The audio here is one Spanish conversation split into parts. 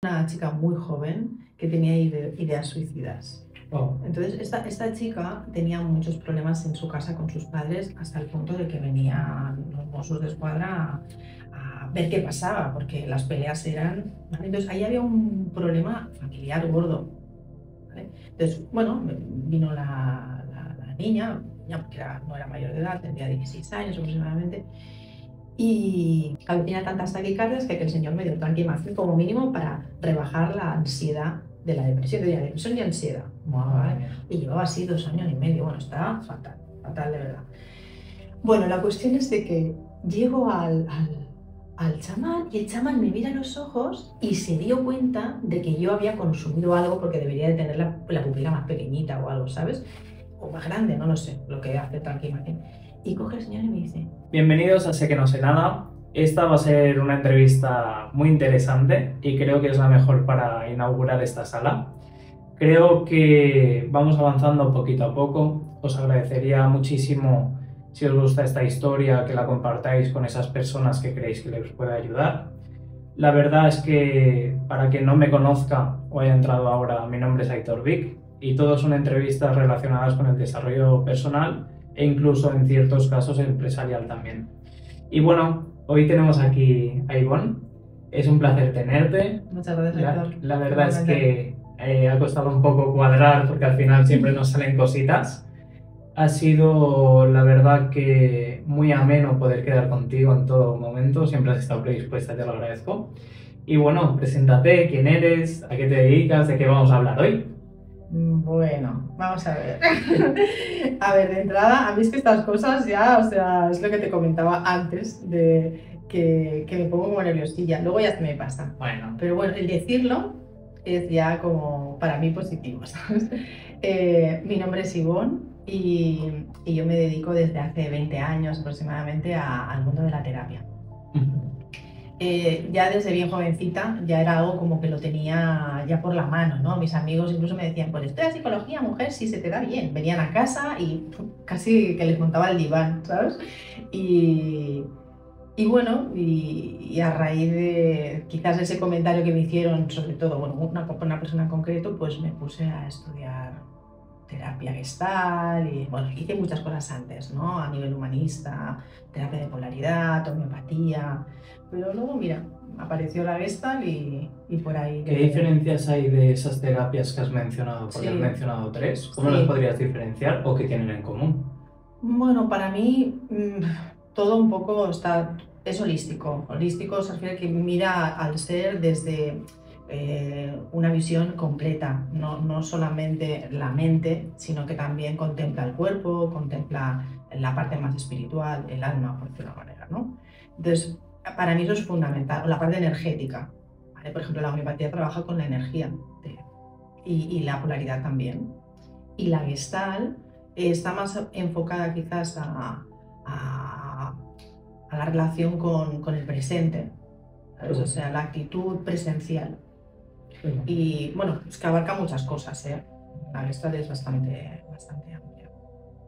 Una chica muy joven que tenía ideas suicidas. Oh, Entonces, esta chica tenía muchos problemas en su casa con sus padres hasta el punto de que venían los Mossos d'Esquadra a ver qué pasaba, porque las peleas eran... ¿vale? Entonces, ahí había un problema familiar gordo. ¿Vale? Entonces, bueno, vino la niña, porque no era mayor de edad, tendría 16 años aproximadamente, y claro, tenía tantas taquicardias que el señor me dio tranquimacin como mínimo para rebajar la ansiedad de la depresión. Tenía depresión y ansiedad. ¿Vale? Y llevaba así 2 años y medio. Bueno, está fatal, fatal de verdad. Bueno, la cuestión es de que llego al chamán y el chamán me mira a los ojos y se dio cuenta de que yo había consumido algo porque debería de tener la pupila más pequeñita o algo, ¿sabes? O más grande, no lo sé, lo que hace tranquimacin. Y coge el señor y me dice: bienvenidos a Sé que no sé nada. Esta va a ser una entrevista muy interesante y creo que es la mejor para inaugurar esta sala. Creo que vamos avanzando poquito a poco. Os agradecería muchísimo si os gusta esta historia que la compartáis con esas personas que creéis que les pueda ayudar. La verdad es que para quien no me conozca o haya entrado ahora, mi nombre es Aitor Vic y todo son entrevistas relacionadas con el desarrollo personal e incluso en ciertos casos empresarial también. Y bueno, hoy tenemos aquí a Ivonne. Es un placer tenerte. Muchas gracias, Aitor. La verdad es que ha costado un poco cuadrar porque al final siempre nos salen cositas. Ha sido, la verdad, que muy ameno poder quedar contigo en todo momento. Siempre has estado predispuesta, te lo agradezco. Y bueno, preséntate, quién eres, a qué te dedicas, de qué vamos a hablar hoy. Bueno, vamos a ver. A ver, de entrada, a mí es que estas cosas ya, o sea, es lo que te comentaba antes, de que me pongo como nerviosilla. Luego ya se me pasa. Bueno, Pero bueno, el decirlo es ya como para mí positivo, ¿sabes? Mi nombre es Ivonne y yo me dedico desde hace 20 años aproximadamente al mundo de la terapia. Ya desde bien jovencita ya era algo como que lo tenía ya por la mano, ¿no? Mis amigos incluso me decían: pues esto de psicología, mujer, sí se te da bien. Venían a casa y casi que les montaba el diván, ¿sabes? Y bueno, y a raíz de quizás ese comentario que me hicieron, sobre todo, bueno, una persona en concreto, pues me puse a estudiar terapia gestal y bueno, hice muchas cosas antes, ¿no? A nivel humanista, terapia de polaridad, homeopatía, pero luego, mira, apareció la gestal y por ahí... ¿qué diferencias hay de esas terapias que has mencionado? Porque Sí. has mencionado 3. ¿Cómo Sí. las podrías diferenciar o qué tienen en común? Bueno, para mí todo un poco es holístico. Holístico se refiere a que mira al ser desde una visión completa, no solamente la mente, sino que también contempla el cuerpo, contempla la parte más espiritual, el alma, por decirlo de una manera, ¿no? Entonces, para mí eso es fundamental, o la parte energética, ¿vale? Por ejemplo, la homeopatía trabaja con la energía y la polaridad también. Y la Gestalt está más enfocada quizás a la relación con el presente, ¿sabes? O sea, la actitud presencial. Y bueno, es que abarca muchas cosas, ¿eh? La Gestalt es bastante amplia.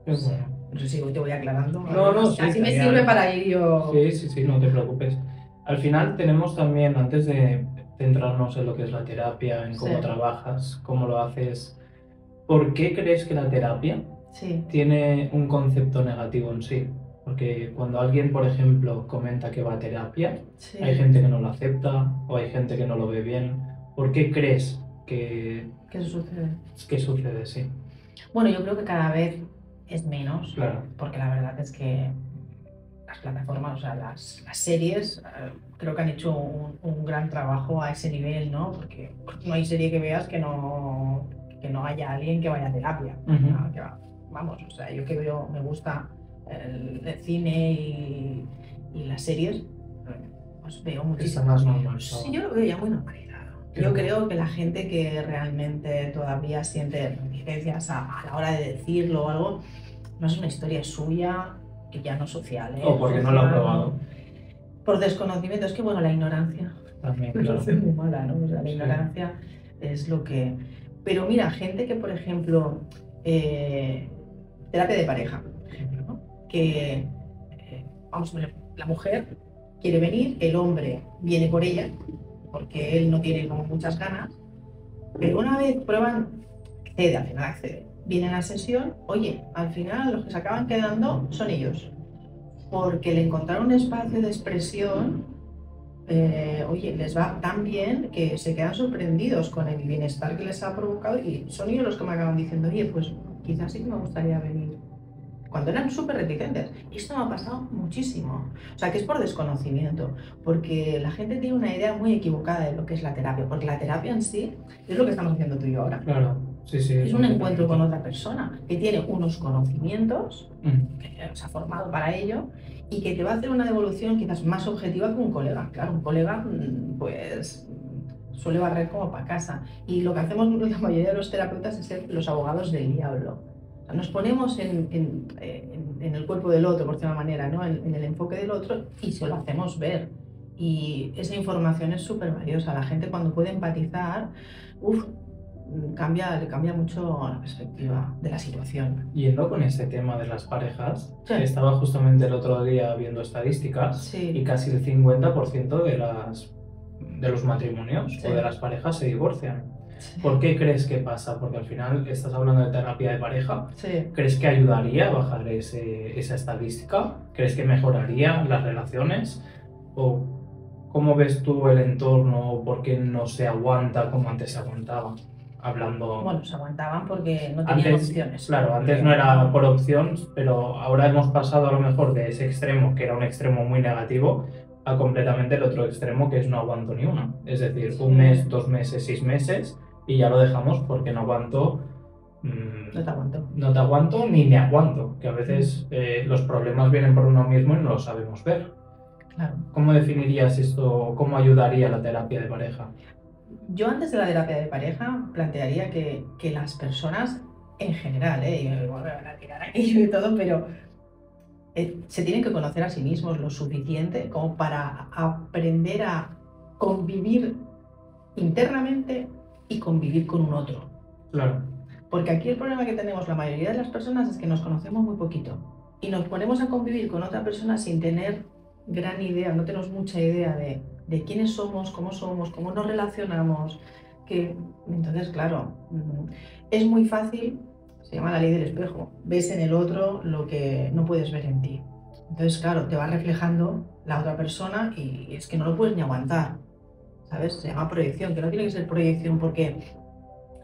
O sea, no sé si te voy aclarando. No, sí, así me genial. sirve para ir yo... Sí, no te preocupes. Al final tenemos también, antes de centrarnos en lo que es la terapia, en cómo Sí. trabajas, cómo lo haces, ¿por qué crees que la terapia Sí. tiene un concepto negativo en sí? Porque cuando alguien, por ejemplo, comenta que va a terapia, Sí. hay gente que no lo acepta o hay gente que no lo ve bien. ¿Por qué crees que ¿Qué sucede? sucede? Sí. Bueno, yo creo que cada vez es menos, Claro. porque la verdad es que las plataformas, o sea, las series, creo que han hecho un gran trabajo a ese nivel, ¿no? Porque no hay serie que veas que no haya alguien que vaya a terapia. ¿No? Vamos, o sea, yo que veo, me gusta el cine y las series, pues veo muchísimo. Está más normal. Sí, yo lo veo ya muy normalizado. Yo creo que la gente que realmente todavía siente reticencias a la hora de decirlo o algo, no es una historia suya, que ya no social, ¿eh? O porque no lo ha probado. Por desconocimiento, es que bueno, la ignorancia También, me claro. parece muy mala, ¿no? O sea, la Sí. ignorancia es lo que... Pero mira, gente que, por ejemplo, terapia de pareja, por ejemplo, ¿no? Que, vamos a ver, la mujer quiere venir, el hombre viene por ella, porque él no tiene como muchas ganas, pero una vez prueban, accede, al final accede, vienen a la sesión, oye, al final los que se acaban quedando son ellos, porque el encontrar un espacio de expresión, oye, les va tan bien que se quedan sorprendidos con el bienestar que les ha provocado y son ellos los que me acaban diciendo, oye, pues quizás sí que me gustaría venir. Cuando eran súper reticentes. Y esto me ha pasado muchísimo. O sea, que es por desconocimiento, porque la gente tiene una idea muy equivocada de lo que es la terapia, porque la terapia en sí es lo que estamos haciendo tú y yo ahora. Claro, sí, sí. Es un encuentro con otra persona que tiene unos conocimientos, que se ha formado para ello, y que te va a hacer una devolución quizás más objetiva que un colega. Claro, un colega, pues suele barrer como para casa. Y lo que hacemos la mayoría de los terapeutas es ser los abogados del diablo. Nos ponemos en el cuerpo del otro, por decirlo de una manera, ¿no? En el enfoque del otro y se lo hacemos ver. Y esa información es súper valiosa. La gente cuando puede empatizar, le cambia mucho la perspectiva de la situación. Yendo con este tema de las parejas, Sí. estaba justamente el otro día viendo estadísticas Sí. y casi el 50% de los matrimonios Sí. o de las parejas se divorcian. Sí. ¿Por qué crees que pasa? Porque al final estás hablando de terapia de pareja. Sí. ¿Crees que ayudaría a bajar esa estadística? ¿Crees que mejoraría las relaciones? ¿O cómo ves tú el entorno? ¿Por qué no se aguanta como antes se aguantaba? Hablando... Bueno, se aguantaban porque no tenían opciones. Claro, antes no era por opción, pero ahora hemos pasado a lo mejor de ese extremo, que era un extremo muy negativo, a completamente el otro extremo, que es no aguanto ni una. Es decir, un mes, 2 meses, 6 meses, y ya lo dejamos porque no aguanto. No te aguanto. No te aguanto ni me aguanto, que a veces los problemas vienen por uno mismo y no lo sabemos ver. Claro. ¿Cómo definirías esto? ¿Cómo ayudaría la terapia de pareja? Yo antes de la terapia de pareja plantearía que las personas en general, y me voy a tirar aquello y todo, pero se tienen que conocer a sí mismos lo suficiente como para aprender a convivir internamente y convivir con un otro. Claro. Porque aquí el problema que tenemos la mayoría de las personas es que nos conocemos muy poquito y nos ponemos a convivir con otra persona sin tener gran idea, no tenemos mucha idea de quiénes somos, cómo nos relacionamos. Entonces, claro, es muy fácil, se llama la ley del espejo, ves en el otro lo que no puedes ver en ti. Entonces, claro, te va reflejando la otra persona y es que no lo puedes ni aguantar, ¿sabes? Se llama proyección, que no tiene que ser proyección porque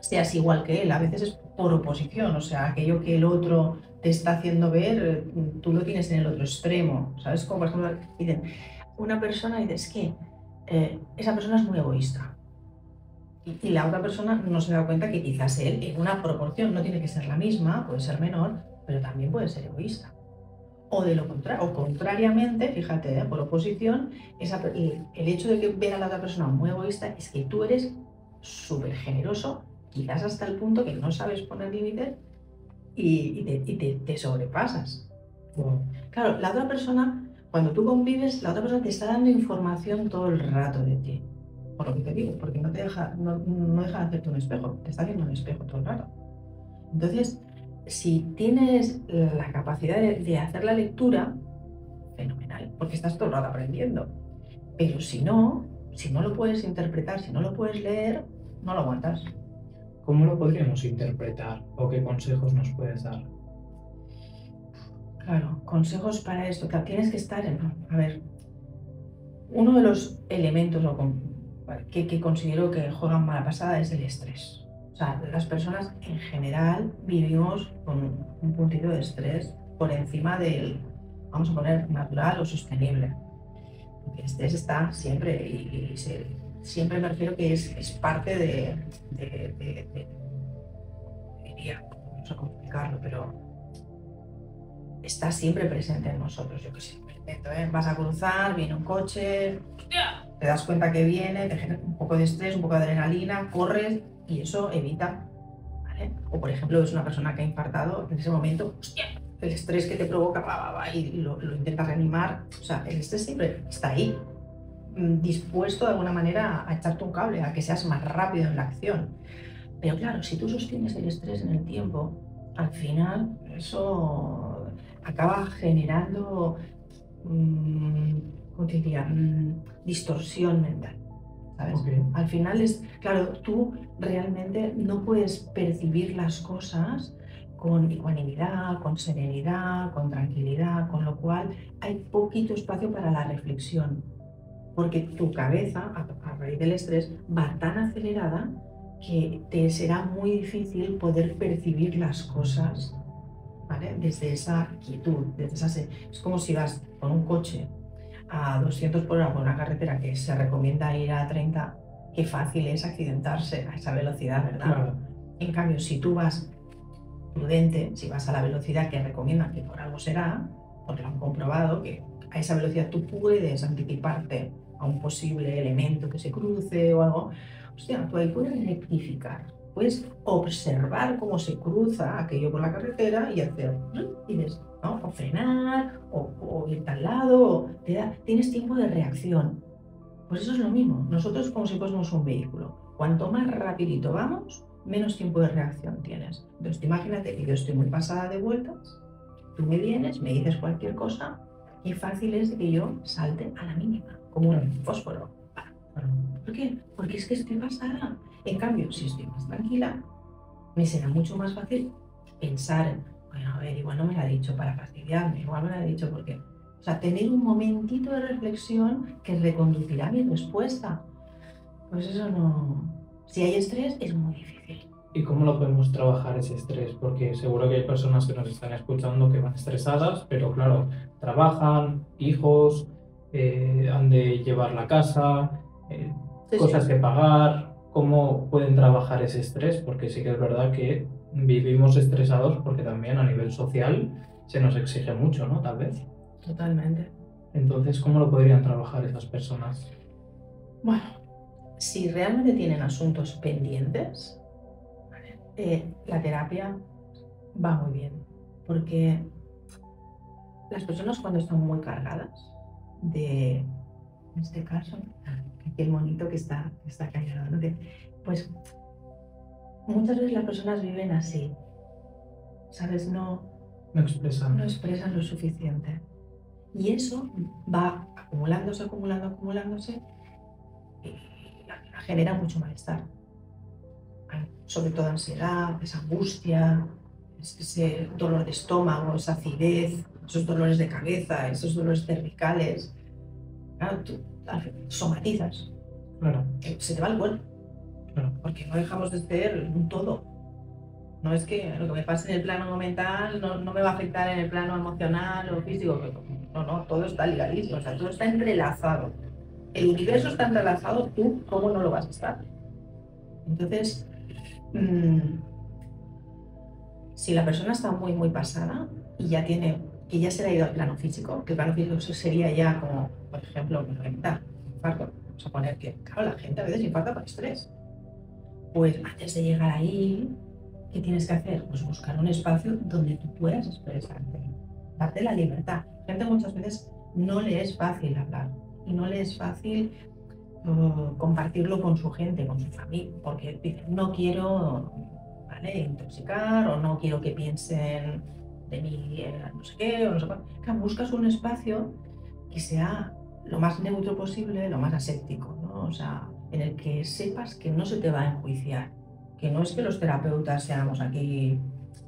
seas igual que él, a veces es por oposición, o sea, aquello que el otro te está haciendo ver, tú lo tienes en el otro extremo, ¿sabes? Como por ejemplo, dicen, una persona dice, es que esa persona es muy egoísta y la otra persona no se da cuenta que quizás él en una proporción, no tiene que ser la misma, puede ser menor, pero también puede ser egoísta. O de lo contrario, o contrariamente, fíjate, por oposición, el hecho de que ver a la otra persona muy egoísta es que tú eres súper generoso, quizás hasta el punto que no sabes poner límites y te sobrepasas. Wow. Claro, la otra persona, cuando tú convives, la otra persona te está dando información todo el rato de ti. Por lo que te digo, porque no deja de hacerte un espejo, te está haciendo un espejo todo el rato. Entonces, si tienes la capacidad de hacer la lectura, fenomenal, porque estás todo el rato aprendiendo. Pero si no lo puedes interpretar, si no lo puedes leer, no lo aguantas. ¿Cómo lo podríamos interpretar o qué consejos nos puedes dar? Claro, consejos para esto. Claro, tienes que estar en... A ver, uno de los elementos que considero que juegan mala pasada es el estrés. O sea, las personas en general vivimos con un puntito de estrés por encima del, vamos a poner, natural o sostenible. El estrés está siempre y siempre me refiero que es parte diría, vamos a complicarlo, pero está siempre presente en nosotros. Yo que sé, perfecto, ¿eh? Vas a cruzar, viene un coche, te das cuenta que viene, te genera un poco de estrés, un poco de adrenalina, corres y eso evita, ¿vale? O por ejemplo, es una persona que ha infartado, en ese momento, hostia, el estrés que te provoca, y lo intentas reanimar. O sea, el estrés siempre está ahí, dispuesto de alguna manera a echarte un cable, a que seas más rápido en la acción. Pero claro, si tú sostienes el estrés en el tiempo, al final eso acaba generando, ¿cómo te diría? Distorsión mental. ¿sabes? Ok. Al final es, claro, tú realmente no puedes percibir las cosas con ecuanimidad, con serenidad, con tranquilidad, con lo cual hay poquito espacio para la reflexión, porque tu cabeza, a raíz del estrés, va tan acelerada que te será muy difícil poder percibir las cosas, ¿vale? Desde esa quietud, desde es como si vas con un coche a 200 por hora por una carretera que se recomienda ir a 30, qué fácil es accidentarse a esa velocidad, ¿verdad? Claro. En cambio, si tú vas prudente, si vas a la velocidad que recomiendan, que por algo será, porque lo han comprobado, que a esa velocidad tú puedes anticiparte a un posible elemento que se cruce o algo, hostia, tú ahí puedes rectificar, puedes observar cómo se cruza aquello por la carretera y hacer, y ves, ¿no? O frenar, o irte al lado, tienes tiempo de reacción. Pues eso es lo mismo, nosotros como si fuésemos un vehículo. Cuanto más rapidito vamos, menos tiempo de reacción tienes. Entonces, imagínate que yo estoy muy pasada de vueltas, tú me vienes, me dices cualquier cosa, y fácil es que yo salte a la mínima, como un fósforo. ¿Por qué? Porque es que estoy pasada. En cambio, si estoy más tranquila, me será mucho más fácil pensar en, bueno, a ver, igual no me lo ha dicho para fastidiarme, igual me lo ha dicho porque... O sea, tener un momentito de reflexión que reconducirá mi respuesta. Pues eso no... Si hay estrés, es muy difícil. ¿Y cómo lo podemos trabajar ese estrés? Porque seguro que hay personas que nos están escuchando que van estresadas, pero claro, trabajan, hijos, han de llevar la casa, cosas que pagar. ¿Cómo pueden trabajar ese estrés? Porque sí que es verdad que vivimos estresados porque también a nivel social se nos exige mucho, ¿no? Tal vez. Totalmente. Entonces, ¿cómo lo podrían trabajar esas personas? Bueno, si realmente tienen asuntos pendientes, la terapia va muy bien, porque las personas cuando están muy cargadas de, en este caso, aquí el monito que está callado, ¿no? Pues muchas veces las personas viven así, ¿sabes? No expresan lo suficiente. Y eso va acumulándose y genera mucho malestar. Sobre todo ansiedad, esa angustia, ese dolor de estómago, esa acidez, esos dolores de cabeza, esos dolores cervicales. Claro, tú somatizas. Claro. Se te va el cuerpo. Claro. Porque no dejamos de ser un todo. No es que lo que me pase en el plano mental no me va a afectar en el plano emocional o físico. No, todo está ligadísimo, o sea, todo está entrelazado. El universo está entrelazado, tú, ¿cómo no lo vas a estar? Entonces, si la persona está muy, muy pasada y que ya se le ha ido al plano físico, que el plano físico sería ya como, por ejemplo, infarto. Vamos a poner que, claro, la gente a veces infarta por estrés. Pues antes de llegar ahí, ¿qué tienes que hacer? Pues buscar un espacio donde tú puedas expresarte, darte la libertad. La gente muchas veces no le es fácil hablar y no le es fácil compartirlo con su gente, con su familia, porque dicen, no quiero, ¿vale?, intoxicar o no quiero que piensen de mí no sé qué o no sé cuál. Claro, buscas un espacio que sea lo más neutro posible, lo más aséptico, ¿no? O sea, en el que sepas que no se te va a enjuiciar, que no es que los terapeutas seamos aquí,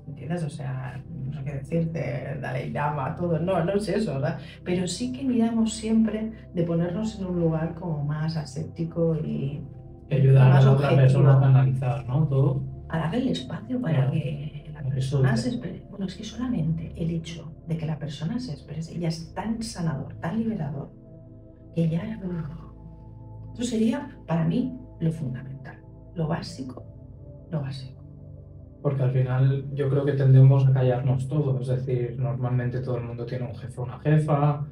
¿entiendes? O sea, no sé qué decirte, Dalai Lama, todo, no es eso, ¿verdad? Pero sí que miramos siempre de ponernos en un lugar como más aséptico y ayudar más a la otra objetivo. persona a canalizar, ¿no? Todo. A darle el espacio para que la persona se exprese. Bueno, es que solamente el hecho de que la persona se exprese ya es tan sanador, tan liberador, que ya... Eso sería, para mí, lo fundamental, lo básico. Porque al final yo creo que tendemos a callarnos todo, es decir, normalmente todo el mundo tiene un jefe o una jefa,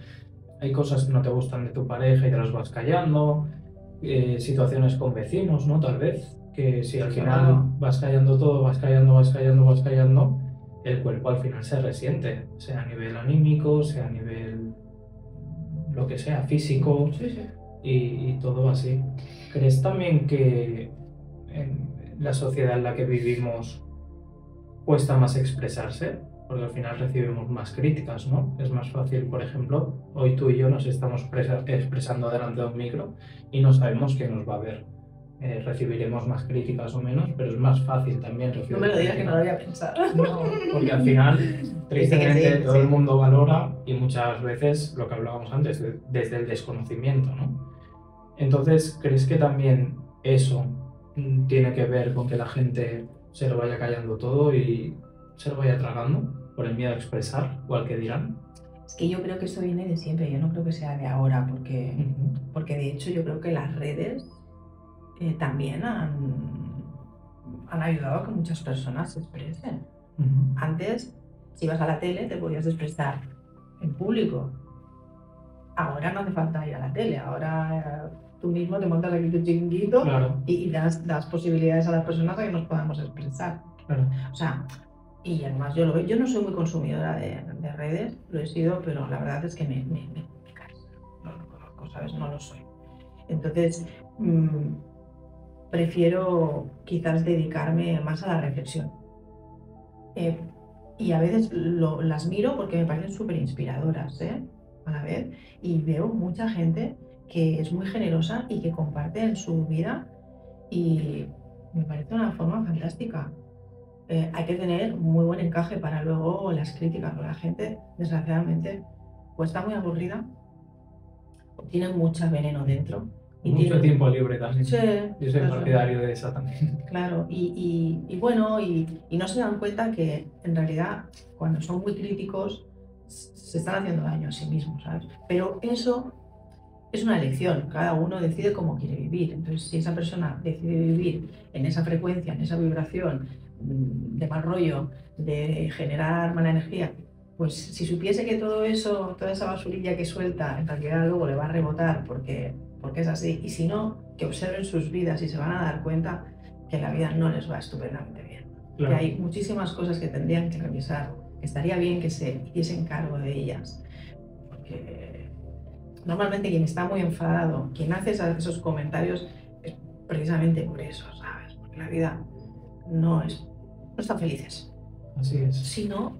hay cosas que no te gustan de tu pareja y te las vas callando, situaciones con vecinos, ¿no? Tal vez, que si al final vas callando todo, vas callando, el cuerpo al final se resiente, sea a nivel anímico, sea a nivel lo que sea, físico. Sí. Y todo así. ¿Crees también que en la sociedad en la que vivimos cuesta más expresarse? porque al final recibimos más críticas, ¿no? Es más fácil, por ejemplo, hoy tú y yo nos estamos expresando delante de un micro y no sabemos quién nos va a ver. Recibiremos más críticas o menos, pero es más fácil también recibir No me lo digas, que no lo críticas. había pensado. No, porque al final, tristemente, sí, todo sí. el mundo valora y muchas veces lo que hablábamos antes, desde el desconocimiento, ¿no? Entonces, ¿crees que también eso tiene que ver con que la gente se lo vaya callando todo y se lo vaya tragando por el miedo a expresar o al que dirán? Es que yo creo que eso viene de siempre, yo no creo que sea de ahora, porque, Ujú, porque de hecho yo creo que las redes también han ayudado a que muchas personas se expresen. ujú. Antes, si ibas a la tele, te podías expresar en público. Ahora no hace falta ir a la tele, ahora tú mismo te montas aquí tu chiringuito Claro, y das posibilidades a las personas a que nos podamos expresar. claro. O sea, y además yo lo veo, yo no soy muy consumidora de redes, lo he sido, pero la verdad es que me cansa, no lo conozco, ¿sabes? No lo soy. Entonces, prefiero quizás dedicarme más a la reflexión. Eh, y a veces las miro porque me parecen súper inspiradoras, a la vez, y veo mucha gente que es muy generosa y que comparte en su vida y me parece una forma fantástica. Hay que tener muy buen encaje para luego las críticas, porque la gente, desgraciadamente, o está muy aburrida, o tiene mucho veneno dentro. Y Mucho tiempo libre también. Sí, Yo soy eso. partidario de eso también. Claro, y bueno, y no se dan cuenta que en realidad cuando son muy críticos se están haciendo daño a sí mismos, ¿sabes? Pero eso es una elección, cada uno decide cómo quiere vivir. Entonces, si esa persona decide vivir en esa frecuencia, en esa vibración de mal rollo, de generar mala energía, pues si supiese que todo eso, toda esa basurilla que suelta, en realidad luego le va a rebotar porque es así, y si no, que observen sus vidas y se van a dar cuenta que la vida no les va estupendamente bien. Claro. Que hay muchísimas cosas que tendrían que revisar, que estaría bien que se hiciesen cargo de ellas. Porque normalmente quien está muy enfadado, quien hace esos comentarios, es precisamente por eso, ¿sabes? Porque la vida no están felices. Así es. Si no,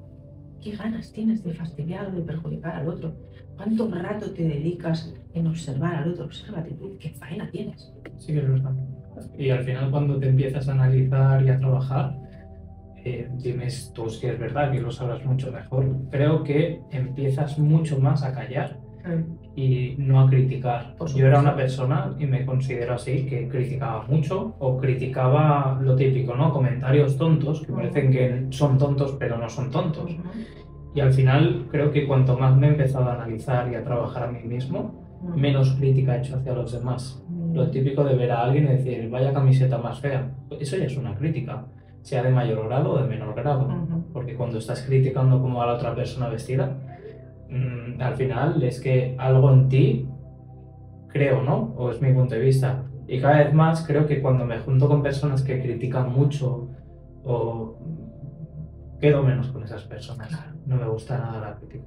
¿qué ganas tienes de fastidiar o de perjudicar al otro? ¿Cuánto rato te dedicas en observar al otro? Obsérvate tú, ¿qué faena tienes? Sí que es verdad. Y al final cuando te empiezas a analizar y a trabajar, dime tú si es verdad que lo sabrás mucho mejor. Creo que empiezas mucho más a callar y no a criticar. Yo era una persona, y me considero así, que criticaba mucho o criticaba lo típico, ¿no? Comentarios tontos que parecen que son tontos pero no son tontos. Y al final creo que cuanto más me he empezado a analizar y a trabajar a mí mismo, menos crítica he hecho hacia los demás. Lo típico de ver a alguien y decir, vaya camiseta más fea, eso ya es una crítica, sea de mayor grado o de menor grado. Porque cuando estás criticando cómo va la otra persona vestida, al final es que algo en ti, creo, ¿no? O es mi punto de vista. Y cada vez más creo que cuando me junto con personas que critican mucho o quedo menos con esas personas. No me gusta nada la crítica.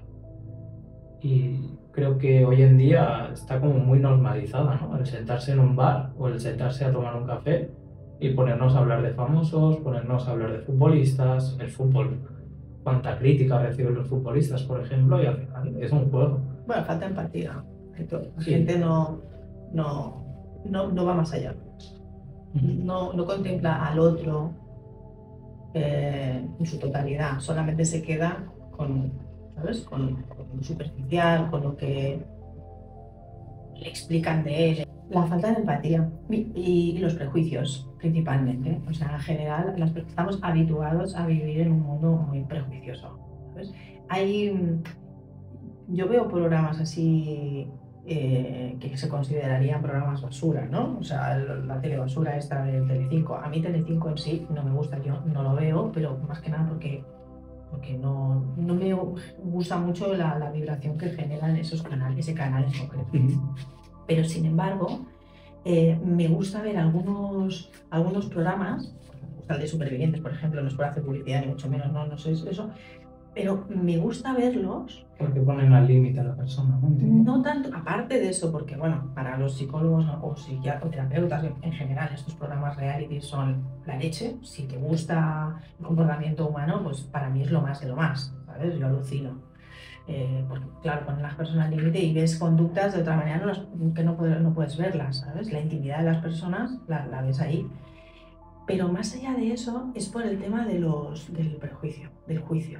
Y creo que hoy en día está como muy normalizada, ¿no? El sentarse en un bar o el sentarse a tomar un café y ponernos a hablar de famosos, ponernos a hablar de futbolistas, el fútbol. Cuánta crítica reciben los futbolistas, por ejemplo, y al final es un juego. Bueno, falta empatía. La gente no va más allá. No contempla al otro en su totalidad, solamente se queda con, ¿sabes? Con lo superficial, con lo que le explican de él. La falta de empatía y los prejuicios, principalmente. O sea, en general, estamos habituados a vivir en un mundo muy prejuicioso, ¿sabes? Yo veo programas así que se considerarían programas basura, ¿no? O sea, la telebasura esta de Telecinco. A mí Telecinco en sí no me gusta, yo no lo veo, pero más que nada porque no me gusta mucho la vibración que generan esos canales, ese canal en concreto. Pero sin embargo, me gusta ver algunos programas, me gusta el de Supervivientes, por ejemplo, no es por hacer publicidad ni mucho menos, no sé eso, pero me gusta verlos. Porque ponen al límite a la persona, ¿no? Entiendo. No tanto, aparte de eso, porque bueno, para los psicólogos o psiquiatras o terapeutas en general, estos programas reality son la leche. Si te gusta el comportamiento humano, pues para mí es lo más de lo más, ¿sabes? Yo alucino. Porque claro, ponen las personas al límite y ves conductas de otra manera que no puedes verlas, ¿sabes? La intimidad de las personas la ves ahí. Pero más allá de eso es por el tema del prejuicio, del juicio.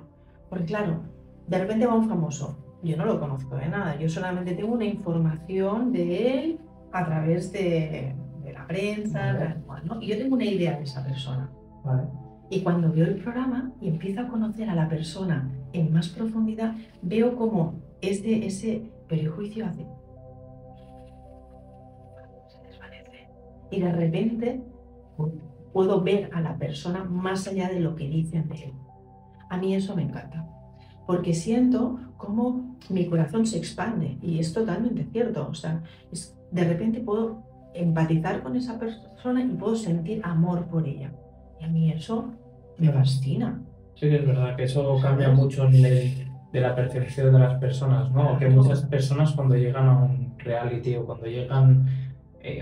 Porque claro, de repente va un famoso, yo no lo conozco de nada, yo solamente tengo una información de él a través de la prensa, Vale. tal cual, ¿no? Y yo tengo una idea de esa persona. Vale. Y cuando veo el programa y empiezo a conocer a la persona en más profundidad, veo como ese prejuicio se desvanece. Y de repente puedo ver a la persona más allá de lo que dicen de él. A mí eso me encanta, porque siento como mi corazón se expande y es totalmente cierto. O sea, de repente puedo empatizar con esa persona y puedo sentir amor por ella. Y a mí eso me fascina. Sí que es verdad que eso cambia ¿Sabes? mucho el nivel de la percepción de las personas, ¿no? Que Claro. muchas personas cuando llegan a un reality o cuando llegan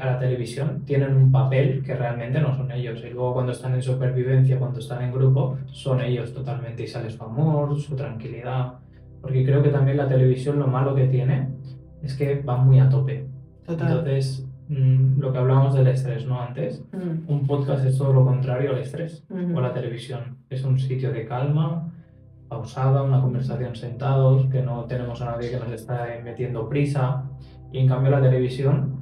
a la televisión tienen un papel que realmente no son ellos. Y luego cuando están en supervivencia, cuando están en grupo, son ellos totalmente y sale su amor, su tranquilidad. Porque creo que también la televisión lo malo que tiene es que va muy a tope. Total. Entonces, lo que hablábamos del estrés, ¿no? Antes, un podcast es todo lo contrario al estrés. O la televisión es un sitio de calma, pausada, una conversación sentados, que no tenemos a nadie que nos está metiendo prisa. Y en cambio la televisión,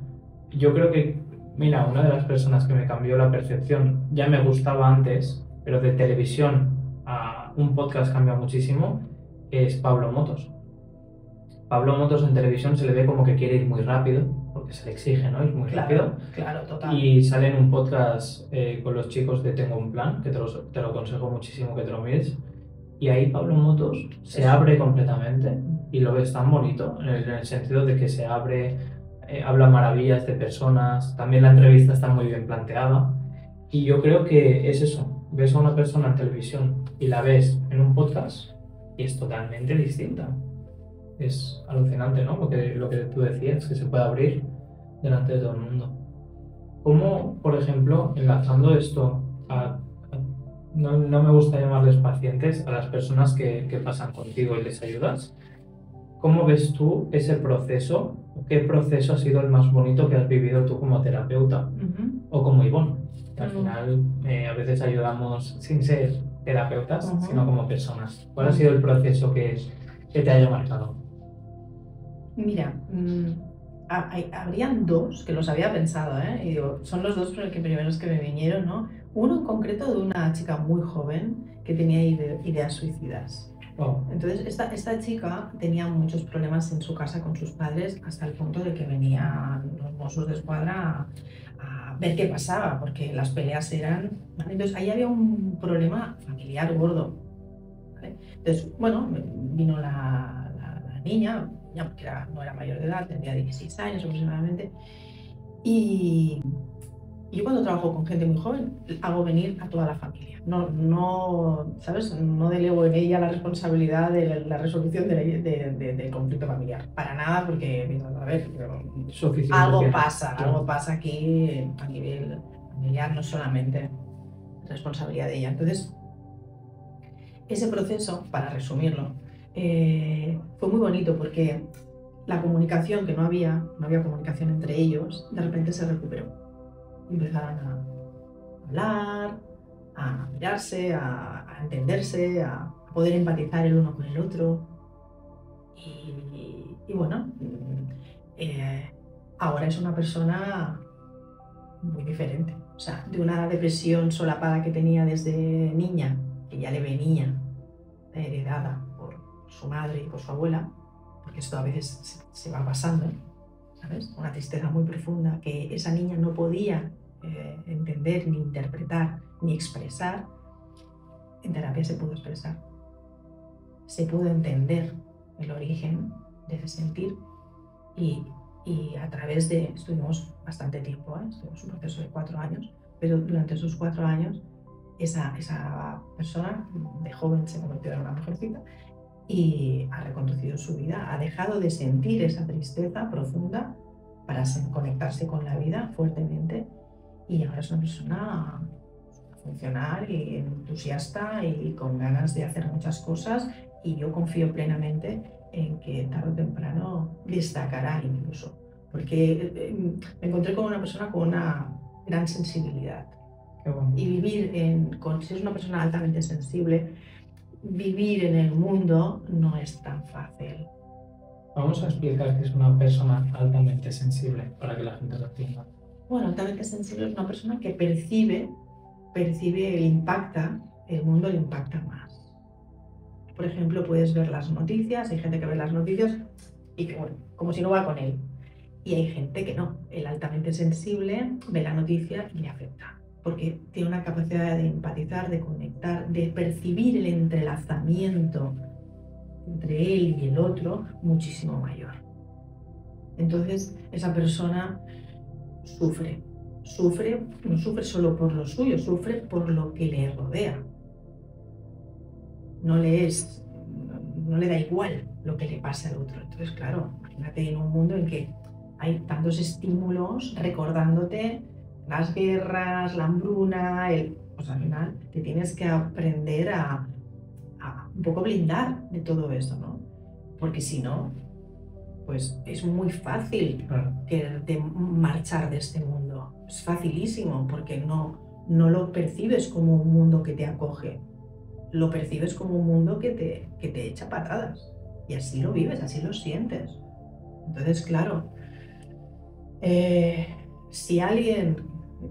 yo creo que, mira, una de las personas que me cambió la percepción, ya me gustaba antes, pero de televisión a un podcast cambia muchísimo, es Pablo Motos. Pablo Motos en televisión se le ve como que quiere ir muy rápido, porque se le exige, ¿no? Ir muy rápido. Claro, total. Y sale en un podcast con los chicos de Tengo un Plan, que te lo aconsejo muchísimo que te lo mires. Y ahí Pablo Motos se abre completamente y lo ves tan bonito, en el sentido de que se abre, habla maravillas de personas, también la entrevista está muy bien planteada. Y yo creo que es eso, ves a una persona en televisión y la ves en un podcast y es totalmente distinta. Es alucinante, ¿no? Lo que tú decías, que se puede abrir delante de todo el mundo. ¿Cómo, por ejemplo, enlazando esto no me gusta llamarles pacientes, a las personas que pasan contigo y les ayudas? ¿Cómo ves tú ese proceso? ¿Qué proceso ha sido el más bonito que has vivido tú como terapeuta o como Ivonne? Que al final a veces ayudamos sin ser terapeutas, sino como personas. ¿Cuál ha sido el proceso que te haya marcado? Mira, habrían dos que los había pensado, ¿eh? Y digo, son los dos primeros que me vinieron, ¿no? Uno en concreto de una chica muy joven que tenía ideas suicidas. Oh. Entonces, esta chica tenía muchos problemas en su casa con sus padres hasta el punto de que venían los Mossos de Escuadra a ver qué pasaba, porque las peleas eran... ¿vale? Entonces, ahí había un problema familiar gordo. ¿Vale? Entonces, bueno, vino la niña, ya porque no era mayor de edad, tendría 16 años aproximadamente, y yo cuando trabajo con gente muy joven hago venir a toda la familia. ¿Sabes? No delego en ella la responsabilidad de la resolución del conflicto familiar. Para nada, porque, a ver, algo pasa aquí a nivel familiar, no solamente responsabilidad de ella. Entonces, ese proceso, para resumirlo, fue muy bonito porque la comunicación, que no había comunicación entre ellos, de repente se recuperó. Empezaron a hablar, a mirarse, a entenderse, a poder empatizar el uno con el otro. Y bueno, ahora es una persona muy diferente. O sea, de una depresión solapada que tenía desde niña, que ya le venía heredada por su madre y por su abuela, porque esto a veces se va pasando, ¿sabes? Una tristeza muy profunda que esa niña no podía entender, ni interpretar, ni expresar. En terapia se pudo expresar. Se pudo entender el origen de ese sentir y a través de... Estuvimos bastante tiempo, estuvimos un proceso de 4 años, pero durante esos 4 años esa persona de joven se convirtió en una mujercita y ha reconducido su vida, ha dejado de sentir esa tristeza profunda para conectarse con la vida fuertemente y ahora es una persona funcional y entusiasta y con ganas de hacer muchas cosas y yo confío plenamente en que tarde o temprano destacará incluso, porque me encontré con una persona con una gran sensibilidad. Qué bueno. Y vivir si es una persona altamente sensible, vivir en el mundo no es tan fácil. Vamos a explicar qué es una persona altamente sensible para que la gente lo entienda. Bueno, altamente sensible es una persona que percibe, el mundo le impacta más. Por ejemplo, puedes ver las noticias, hay gente que ve las noticias y que, bueno, como si no va con él. Y hay gente que no, el altamente sensible ve la noticia y le afecta, porque tiene una capacidad de empatizar, de conectar, de percibir el entrelazamiento entre él y el otro muchísimo mayor. Entonces, esa persona sufre, no sufre solo por lo suyo, sufre por lo que le rodea. No le da igual lo que le pase al otro. Entonces, claro, imagínate en un mundo en que hay tantos estímulos recordándote las guerras, la hambruna, pues al final te tienes que aprender a un poco blindar de todo eso, ¿no? Porque si no, pues es muy fácil quererte marchar de este mundo. Es facilísimo porque no lo percibes como un mundo que te acoge, lo percibes como un mundo que te echa patadas y así lo vives, así lo sientes. Entonces, claro, si alguien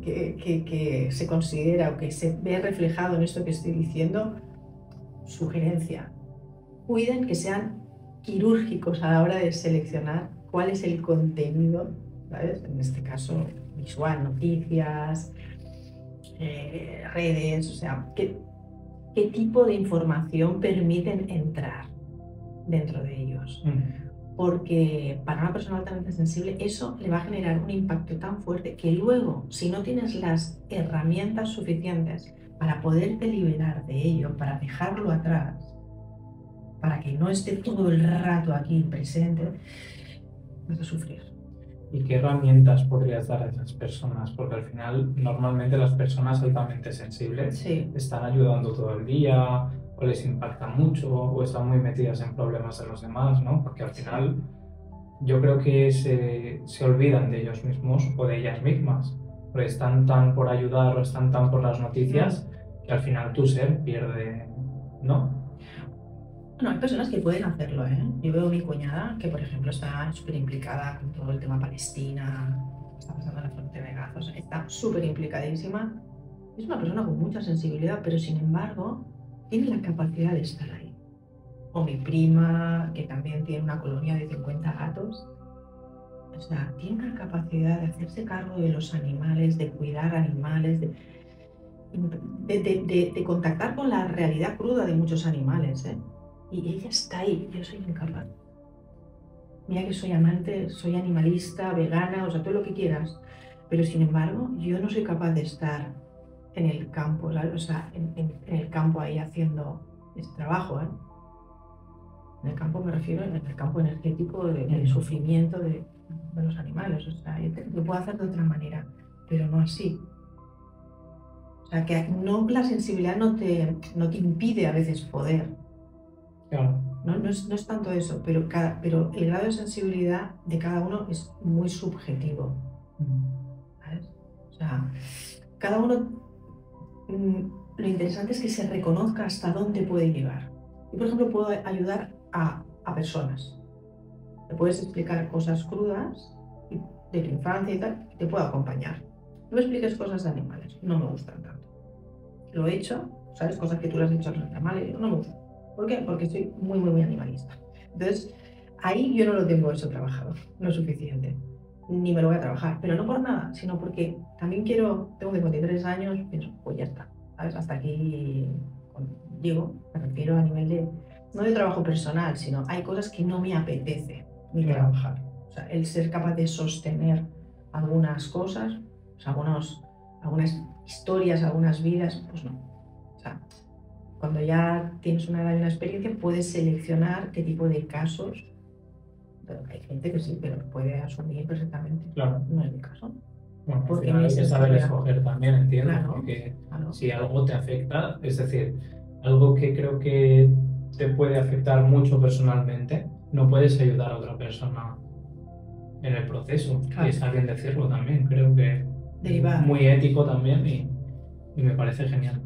que se considera o que se ve reflejado en esto que estoy diciendo, sugerencia, cuiden que sean quirúrgicos a la hora de seleccionar cuál es el contenido, ¿sabes? En este caso, visual, noticias, redes, o sea, qué tipo de información permiten entrar dentro de ellos. Porque para una persona altamente sensible eso le va a generar un impacto tan fuerte que luego, si no tienes las herramientas suficientes para poderte liberar de ello, para dejarlo atrás, para que no esté todo el rato aquí presente, vas a sufrir. ¿Y qué herramientas podrías dar a esas personas? Porque al final, normalmente las personas altamente sensibles están ayudando todo el día, o les impacta mucho, o están muy metidas en problemas de los demás, ¿no? Porque al final yo creo que se olvidan de ellos mismos o de ellas mismas, porque están tan por ayudar o están tan por las noticias que al final tu ser pierde, ¿no? Bueno, hay personas que pueden hacerlo, ¿eh? Yo veo a mi cuñada que, por ejemplo, está súper implicada con todo el tema Palestina, está pasando en la frontera de Gaza, o sea, está súper implicadísima. Es una persona con mucha sensibilidad, pero sin embargo tiene la capacidad de estar ahí. O mi prima, que también tiene una colonia de 50 gatos, o sea, tiene una capacidad de hacerse cargo de los animales, de cuidar animales, de contactar con la realidad cruda de muchos animales, ¿eh? Y ella está ahí, yo soy incapaz. Mira que soy amante, soy animalista, vegana, o sea, todo lo que quieras, pero sin embargo yo no soy capaz de estar en el campo, o sea, en el campo ahí haciendo este trabajo, ¿eh? En el campo me refiero, en el campo energético del sufrimiento de los animales, o sea, lo puedo hacer de otra manera, pero no así. O sea, que no, la sensibilidad no te impide a veces poder. Claro. No es tanto eso, pero el grado de sensibilidad de cada uno es muy subjetivo, ¿sabes? O sea, cada uno, lo interesante es que se reconozca hasta dónde puede llegar. Yo, por ejemplo, puedo ayudar a personas. Te puedes explicar cosas crudas de tu infancia y tal, y te puedo acompañar. No me expliques cosas de animales, no me gustan tanto. Lo he hecho, ¿sabes? Cosas que tú le has dicho a los animales, no me gustan. ¿Por qué? Porque soy muy, muy, muy animalista. Entonces, ahí yo no lo tengo eso trabajado, no es suficiente. Ni me lo voy a trabajar, pero no por nada, sino porque también tengo 53 años, pienso, pues ya está, ¿sabes? Hasta aquí digo, me refiero a nivel no de trabajo personal, sino hay cosas que no me apetece ni trabajar. O sea, el ser capaz de sostener algunas cosas, o sea, algunas historias, algunas vidas, pues no. sea, cuando ya tienes una edad y una experiencia, puedes seleccionar qué tipo de casos. Pero hay gente que sí, pero puede asumir perfectamente. Claro. No es mi caso. Bueno, al Porque final mi hay que saber sensibilidad. escoger también, entiendo, Claro, porque claro. si algo te afecta, es decir, algo que creo que te puede afectar mucho personalmente, no puedes ayudar a otra persona en el proceso. Claro. Y está bien decirlo también, creo que Derivar. es muy ético también y me parece genial.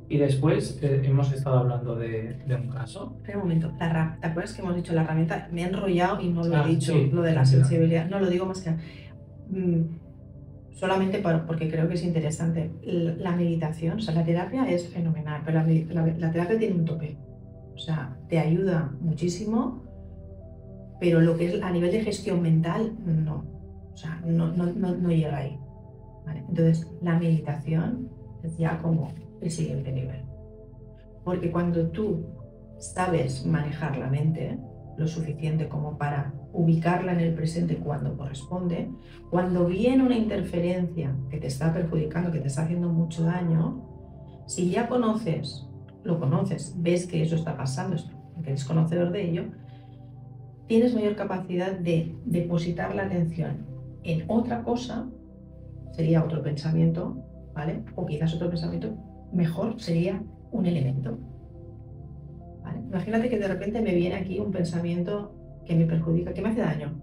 Y después hemos estado hablando de un caso. Espera un momento, ¿te acuerdas que hemos dicho la herramienta? Me he enrollado y no lo he dicho, Sí, lo de la tranquila. sensibilidad. No lo digo más que solamente porque creo que es interesante. La meditación, o sea, la terapia es fenomenal, pero la terapia tiene un tope. O sea, te ayuda muchísimo, pero lo que es a nivel de gestión mental, no. O sea, no llega ahí. ¿Vale? Entonces, la meditación es ya como el siguiente nivel. Porque cuando tú sabes manejar la mente lo suficiente como para ubicarla en el presente cuando corresponde, cuando viene una interferencia que te está perjudicando, que te está haciendo mucho daño, si ya lo conoces, ves que eso está pasando, que eres conocedor de ello, tienes mayor capacidad de depositar la atención en otra cosa, sería otro pensamiento, ¿vale? O quizás otro pensamiento mejor sería un elemento. ¿Vale? Imagínate que de repente me viene aquí un pensamiento que me perjudica, que me hace daño,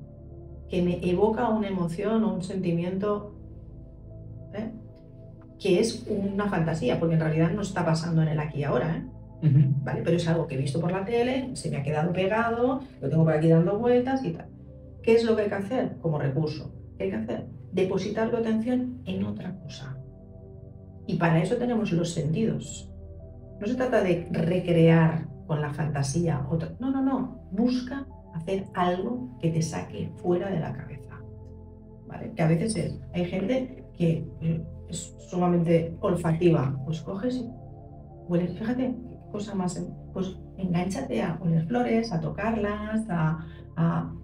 que me evoca una emoción o un sentimiento, ¿eh? Que es una fantasía, porque en realidad no está pasando en el aquí y ahora, ¿eh? ¿Vale? Pero es algo que he visto por la tele, se me ha quedado pegado, lo tengo por aquí dando vueltas y tal. ¿Qué es lo que hay que hacer como recurso? ¿Qué hay que hacer? Depositar tu atención en otra cosa. Y para eso tenemos los sentidos. No se trata de recrear con la fantasía otra. No. Busca hacer algo que te saque fuera de la cabeza. ¿Vale? Que a veces hay gente que es sumamente olfativa. Pues coges y hueles, fíjate, qué cosa más. Pues engánchate a oler flores, a tocarlas, a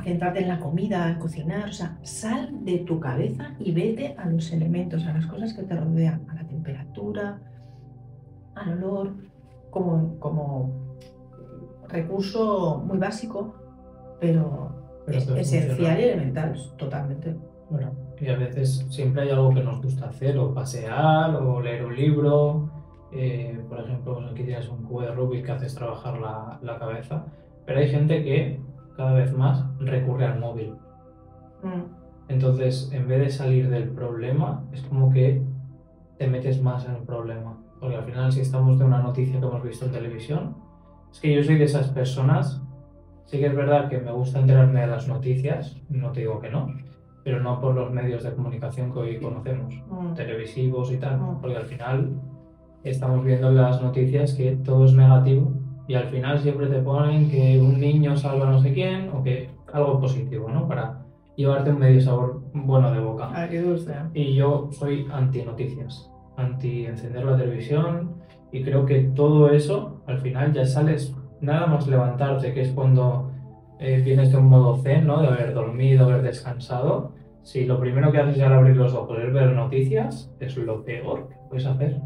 centrarte en la comida, a cocinar. O sea, sal de tu cabeza y vete a los elementos, a las cosas que te rodean, a la temperatura, al olor, como recurso muy básico, pero esencial y elemental, totalmente. Bueno, y a veces siempre hay algo que nos gusta hacer, o pasear, o leer un libro. Por ejemplo, aquí tienes un cubo de Rubik que haces trabajar la cabeza, pero hay gente que cada vez más recurre al móvil. Entonces, en vez de salir del problema, es como que te metes más en el problema. Porque al final, si estamos de una noticia que hemos visto en televisión, es que yo soy de esas personas. Sí que es verdad que me gusta enterarme de las noticias, no te digo que no, pero no por los medios de comunicación que hoy conocemos, televisivos y tal, porque al final estamos viendo en las noticias que todo es negativo y al final siempre te ponen que un niño salva a no sé quién o que algo positivo, ¿no? Para llevarte un medio sabor bueno de boca. Ah, qué dulce. Y yo soy anti noticias, anti encender la televisión y creo que todo eso al final ya sales. Nada más levantarte, que es cuando vienes de un modo zen, ¿no? De haber dormido, haber descansado. Si lo primero que haces al abrir los ojos es ver noticias, es lo peor que puedes hacer.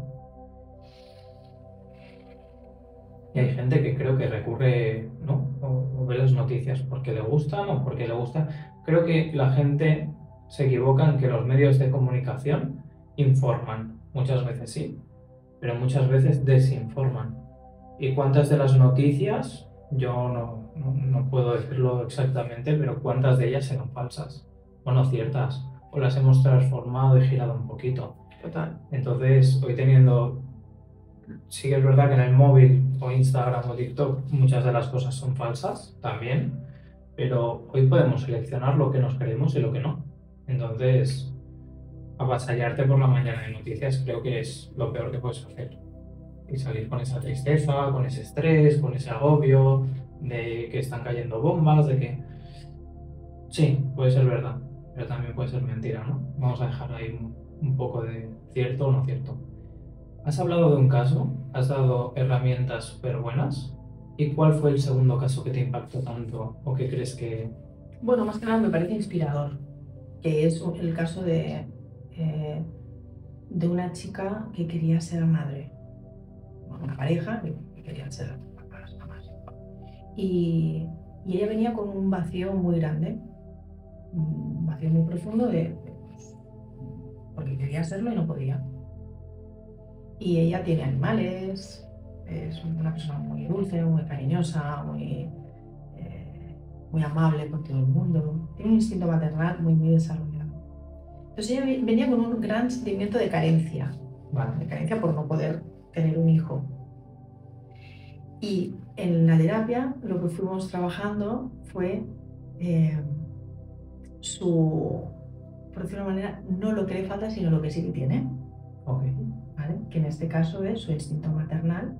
Y hay gente que creo que recurre, ¿no? O ve las noticias porque le gustan o porque le gusta. Creo que la gente se equivoca en que los medios de comunicación informan. Muchas veces sí, pero muchas veces desinforman. ¿Y cuántas de las noticias, yo no puedo decirlo exactamente, pero cuántas de ellas eran falsas o no ciertas? O las hemos transformado y girado un poquito. Total. Entonces, hoy teniendo, sí que es verdad que en el móvil o Instagram o TikTok muchas de las cosas son falsas también, pero hoy podemos seleccionar lo que nos queremos y lo que no. Entonces, avasallarte por la mañana de noticias creo que es lo peor que puedes hacer. Y salir con esa tristeza, con ese estrés, con ese agobio de que están cayendo bombas, de que... Sí, puede ser verdad, pero también puede ser mentira, ¿no? Vamos a dejar ahí un poco de cierto o no cierto. Has hablado de un caso, has dado herramientas súper buenas. ¿Y cuál fue el segundo caso que te impactó tanto o que crees que...? Bueno, más que nada me parece inspirador, que es el caso de una chica que quería ser madre. una pareja que querían ser papás, mamás. Y ella venía con un vacío muy grande, un vacío muy profundo pues, porque quería serlo y no podía. Y ella tiene animales, es una persona muy dulce, muy cariñosa, muy amable con todo el mundo. Tiene un instinto maternal muy desarrollado. Entonces ella venía con un gran sentimiento de carencia, Vale. de carencia por no poder tener un hijo. Y en la terapia lo que fuimos trabajando fue por decirlo de una manera, no lo que le falta, sino lo que sí que tiene. Okay. ¿Vale? Que en este caso es su instinto maternal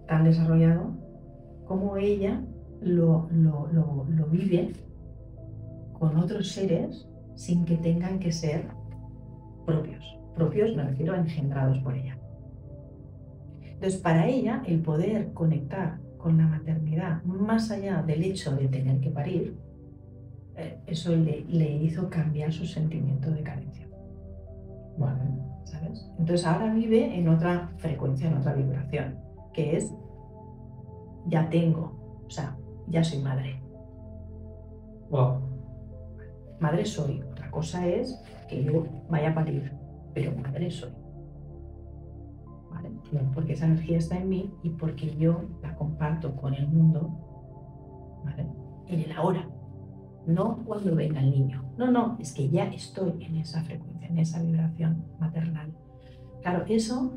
tan desarrollado como ella lo vive con otros seres sin que tengan que ser propios. Propios me refiero a engendrados por ella. Entonces, para ella, el poder conectar con la maternidad más allá del hecho de tener que parir, eso le hizo cambiar su sentimiento de carencia. Vale. ¿Sabes? Entonces ahora vive en otra frecuencia, en otra vibración, que es ya tengo, o sea, ya soy madre. Wow. Madre soy. Otra cosa es que yo vaya a parir, pero madre soy. ¿Vale? Porque esa energía está en mí y porque yo la comparto con el mundo, ¿vale? En el ahora. No cuando venga el niño. No, es que ya estoy en esa frecuencia, en esa vibración maternal. Claro, eso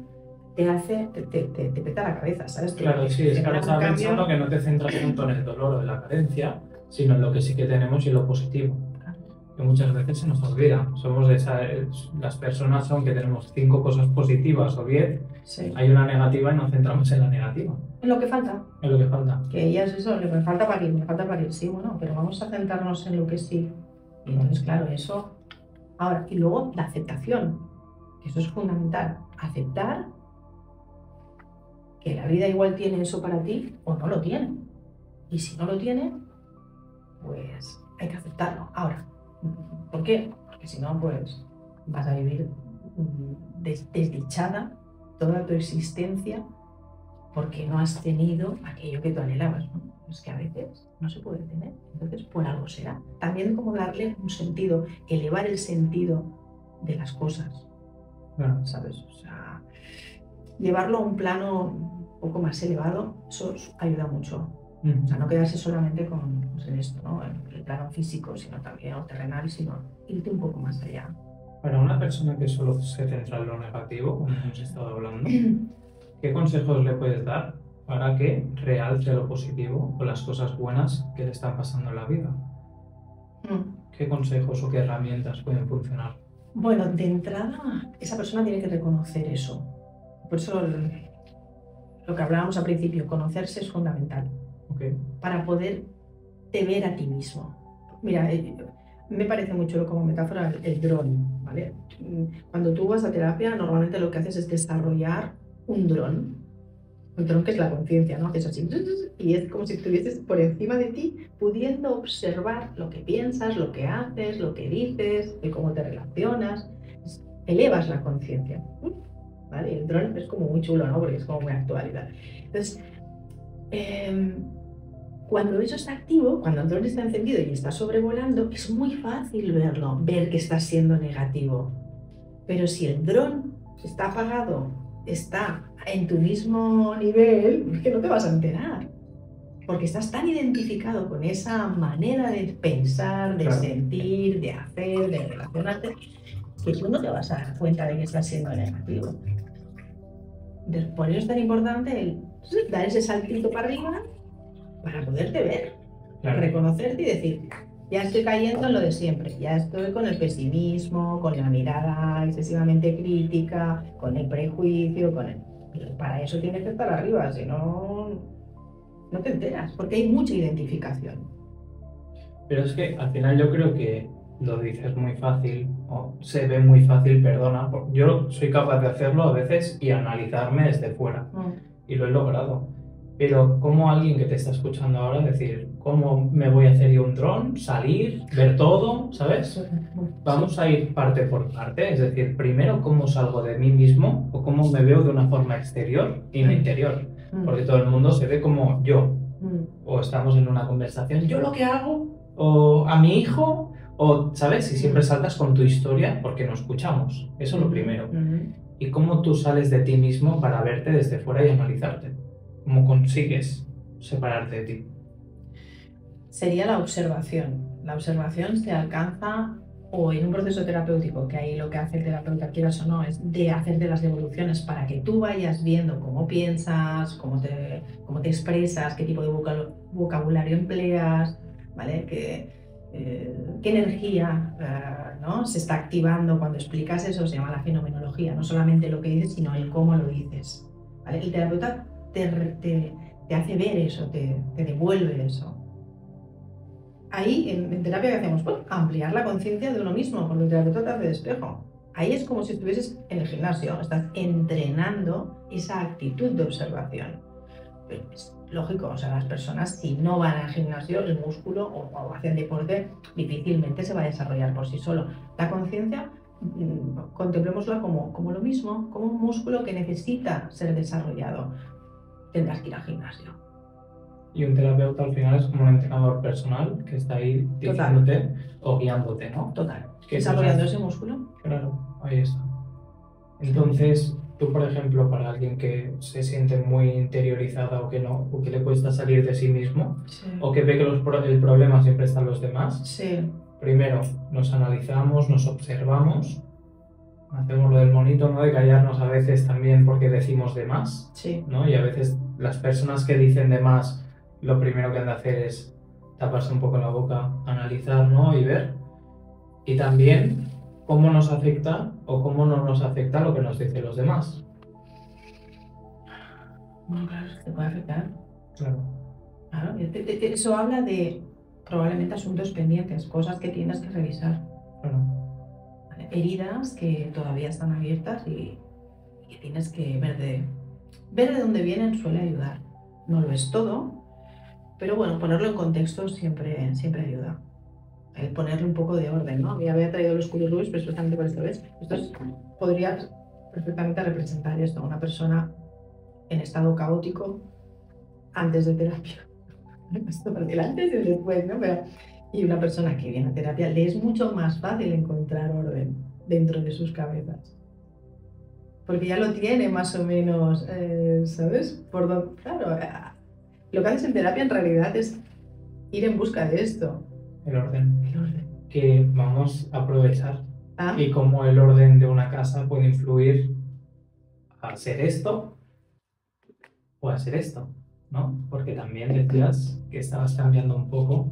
te hace, te peta la cabeza, ¿sabes? Claro, sí, es que ahora estaba pensando que no te centras tanto en el dolor o en la carencia, sino en lo que sí que tenemos y en lo positivo. Que muchas veces se nos olvida. Somos las personas, aunque tenemos 5 cosas positivas o 10, sí, hay una negativa y nos centramos en la negativa. En lo que falta. En lo que falta. Que ella es eso, me falta parir, sí, bueno, pero vamos a centrarnos en lo que sí. Y entonces, claro, eso. Ahora, y luego la aceptación, que eso es fundamental. Aceptar que la vida igual tiene eso para ti o no lo tiene. Y si no lo tiene, pues hay que aceptarlo. Ahora, ¿por qué? Porque si no, pues vas a vivir desdichada toda tu existencia porque no has tenido aquello que tú anhelabas, ¿no? Es que a veces no se puede tener, entonces por algo será. También como darle un sentido, elevar el sentido de las cosas, ¿sabes? O sea, llevarlo a un plano un poco más elevado, eso ayuda mucho. O sea, no quedarse solamente con en esto, ¿no? En el plano físico, sino también o terrenal, sino irte un poco más allá. Para una persona que solo se centra en lo negativo, como hemos estado hablando, ¿qué consejos le puedes dar para que realce lo positivo o las cosas buenas que le están pasando en la vida? ¿Qué consejos o qué herramientas pueden funcionar? Bueno, de entrada, esa persona tiene que reconocer eso. Por eso lo que hablábamos al principio, conocerse es fundamental. Okay. Para poderte ver a ti mismo. Mira, me parece muy chulo como metáfora el dron, ¿vale? Cuando tú vas a terapia, normalmente lo que haces es desarrollar un dron que es la conciencia, ¿no? Haces así, y es como si estuvieses por encima de ti, pudiendo observar lo que piensas, lo que haces, lo que dices, y cómo te relacionas. Elevas la conciencia, ¿vale? El dron es como muy chulo, ¿no? Porque es como muy actualidad. Entonces, cuando eso está activo, cuando el dron está encendido y está sobrevolando, es muy fácil verlo, ver que está siendo negativo. Pero si el dron está apagado, está en tu mismo nivel, es que no te vas a enterar. Porque estás tan identificado con esa manera de pensar, de sentir, de hacer, de relacionarte, que tú no te vas a dar cuenta de que estás siendo negativo. Por eso es tan importante el dar ese saltito para arriba para poderte ver, reconocerte y decir, ya estoy cayendo en lo de siempre, ya estoy con el pesimismo, con la mirada excesivamente crítica, con el prejuicio, para eso tienes que estar arriba, si no, no te enteras, porque hay mucha identificación. Pero es que al final yo creo que lo dices muy fácil, o se ve muy fácil, perdona, yo soy capaz de hacerlo a veces y analizarme desde fuera, y lo he logrado. Pero como alguien que te está escuchando ahora, decir, ¿cómo me voy a hacer yo un dron? Salir, ver todo, ¿sabes? Vamos a ir parte por parte, es decir, primero cómo salgo de mí mismo o cómo me veo de una forma exterior y mi interior, porque todo el mundo se ve como yo, o estamos en una conversación, yo lo que hago, o a mi hijo, o, ¿sabes? Y siempre saltas con tu historia porque no escuchamos, eso es lo primero. Y cómo tú sales de ti mismo para verte desde fuera y analizarte, cómo consigues separarte de ti. Sería la observación. La observación se alcanza o en un proceso terapéutico, que ahí lo que hace el terapeuta, quieras o no, es de hacerte las devoluciones para que tú vayas viendo cómo piensas, cómo te expresas, qué tipo de vocabulario empleas, ¿vale? Qué energía ¿no? se está activando cuando explicas eso, se llama la fenomenología, no solamente lo que dices, sino el cómo lo dices, ¿vale? El terapeuta te hace ver eso, te devuelve eso. Ahí, en terapia, ¿qué hacemos? Pues ampliar la conciencia de uno mismo, porque el terapeuta te hace de espejo. Ahí es como si estuvieses en el gimnasio, estás entrenando esa actitud de observación. Pero es lógico, o sea, las personas si no van al gimnasio, el músculo o hacen deporte, difícilmente se va a desarrollar por sí solo. La conciencia, contemplémosla como lo mismo, como un músculo que necesita ser desarrollado. Tendrás que ir al gimnasio. Y un terapeuta al final es como un entrenador personal que está ahí diciéndote o guiándote, ¿no? Total. Desarrollando ese músculo. Claro, ahí está. Entonces, tú, por ejemplo, para alguien que se siente muy interiorizada o que no, o que le cuesta salir de sí mismo, o que ve que el problema siempre está en los demás, primero nos analizamos, nos observamos, hacemos lo del monito, ¿no? De callarnos a veces también porque decimos de más, ¿no? Y a veces las personas que dicen de más, lo primero que han de hacer es taparse un poco la boca, analizar, ¿no? Y ver. Y también cómo nos afecta o cómo no nos afecta lo que nos dicen los demás. Bueno, claro, te puede afectar. Claro. Claro, eso habla de probablemente asuntos pendientes, cosas que tienes que revisar. Claro. ¿Vale? Heridas que todavía están abiertas y que tienes que ver de dónde vienen suele ayudar. No lo es todo, pero bueno, ponerlo en contexto siempre ayuda. El ponerle un poco de orden, ¿no? Ya había traído los Curious Rubis, pero especialmente por esta vez. Esto podría perfectamente representar esto, una persona en estado caótico antes de terapia. Esto para el antes y el después, ¿no? Y una persona que viene a terapia le es mucho más fácil encontrar orden dentro de sus cabezas. Porque ya lo tiene más o menos, ¿sabes? Claro, lo que haces en terapia en realidad es ir en busca de esto. El orden. Que vamos a aprovechar. Y cómo el orden de una casa puede influir a hacer esto o a hacer esto, ¿no? Porque también decías que estabas cambiando un poco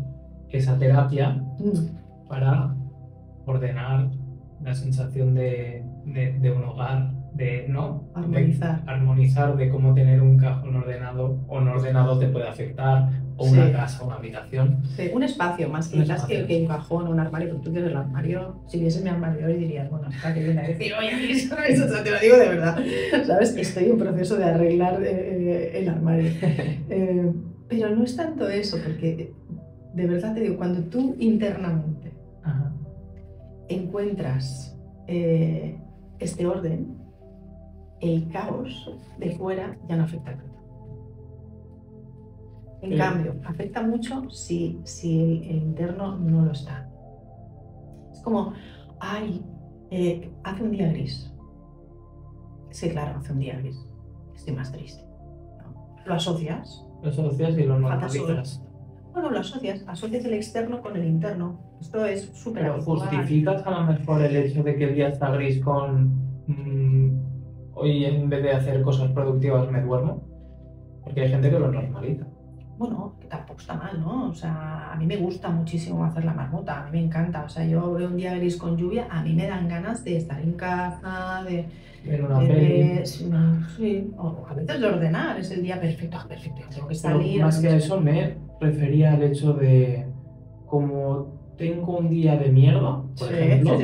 esa terapia para ordenar la sensación de un hogar, ¿no? Armonizar de cómo tener un cajón ordenado o no ordenado te puede afectar, o una casa, una habitación. Sí, un espacio más que un cajón, un armario, porque tú tienes el armario. Si vieses mi armario hoy dirías, bueno, está que viene a decir, oye, eso te lo digo de verdad, ¿sabes? Estoy en proceso de arreglar el armario. Pero no es tanto eso, porque de verdad te digo, cuando tú internamente encuentras este orden, el caos de fuera ya no afecta tanto. En cambio, afecta mucho si el interno no lo está. Es como, hace un día gris. Sí, claro, hace un día gris. Estoy más triste. ¿No? Lo asocias. Lo asocias y lo normalizas. Bueno, lo asocias el externo con el interno. Esto es súper habitual. Pero ¿justificas a lo mejor el hecho de que el día está gris con hoy en vez de hacer cosas productivas me duermo? Porque hay gente que lo normaliza. Bueno, que tampoco está mal, ¿no? O sea, a mí me gusta muchísimo hacer la marmota, a mí me encanta. O sea, yo veo un día gris con lluvia, a mí me dan ganas de estar en casa, de ver una peli. Sí, o a veces de ordenar, es el día perfecto, tengo que salir. Pero más que eso me refería al hecho de, como tengo un día de mierda, por ejemplo,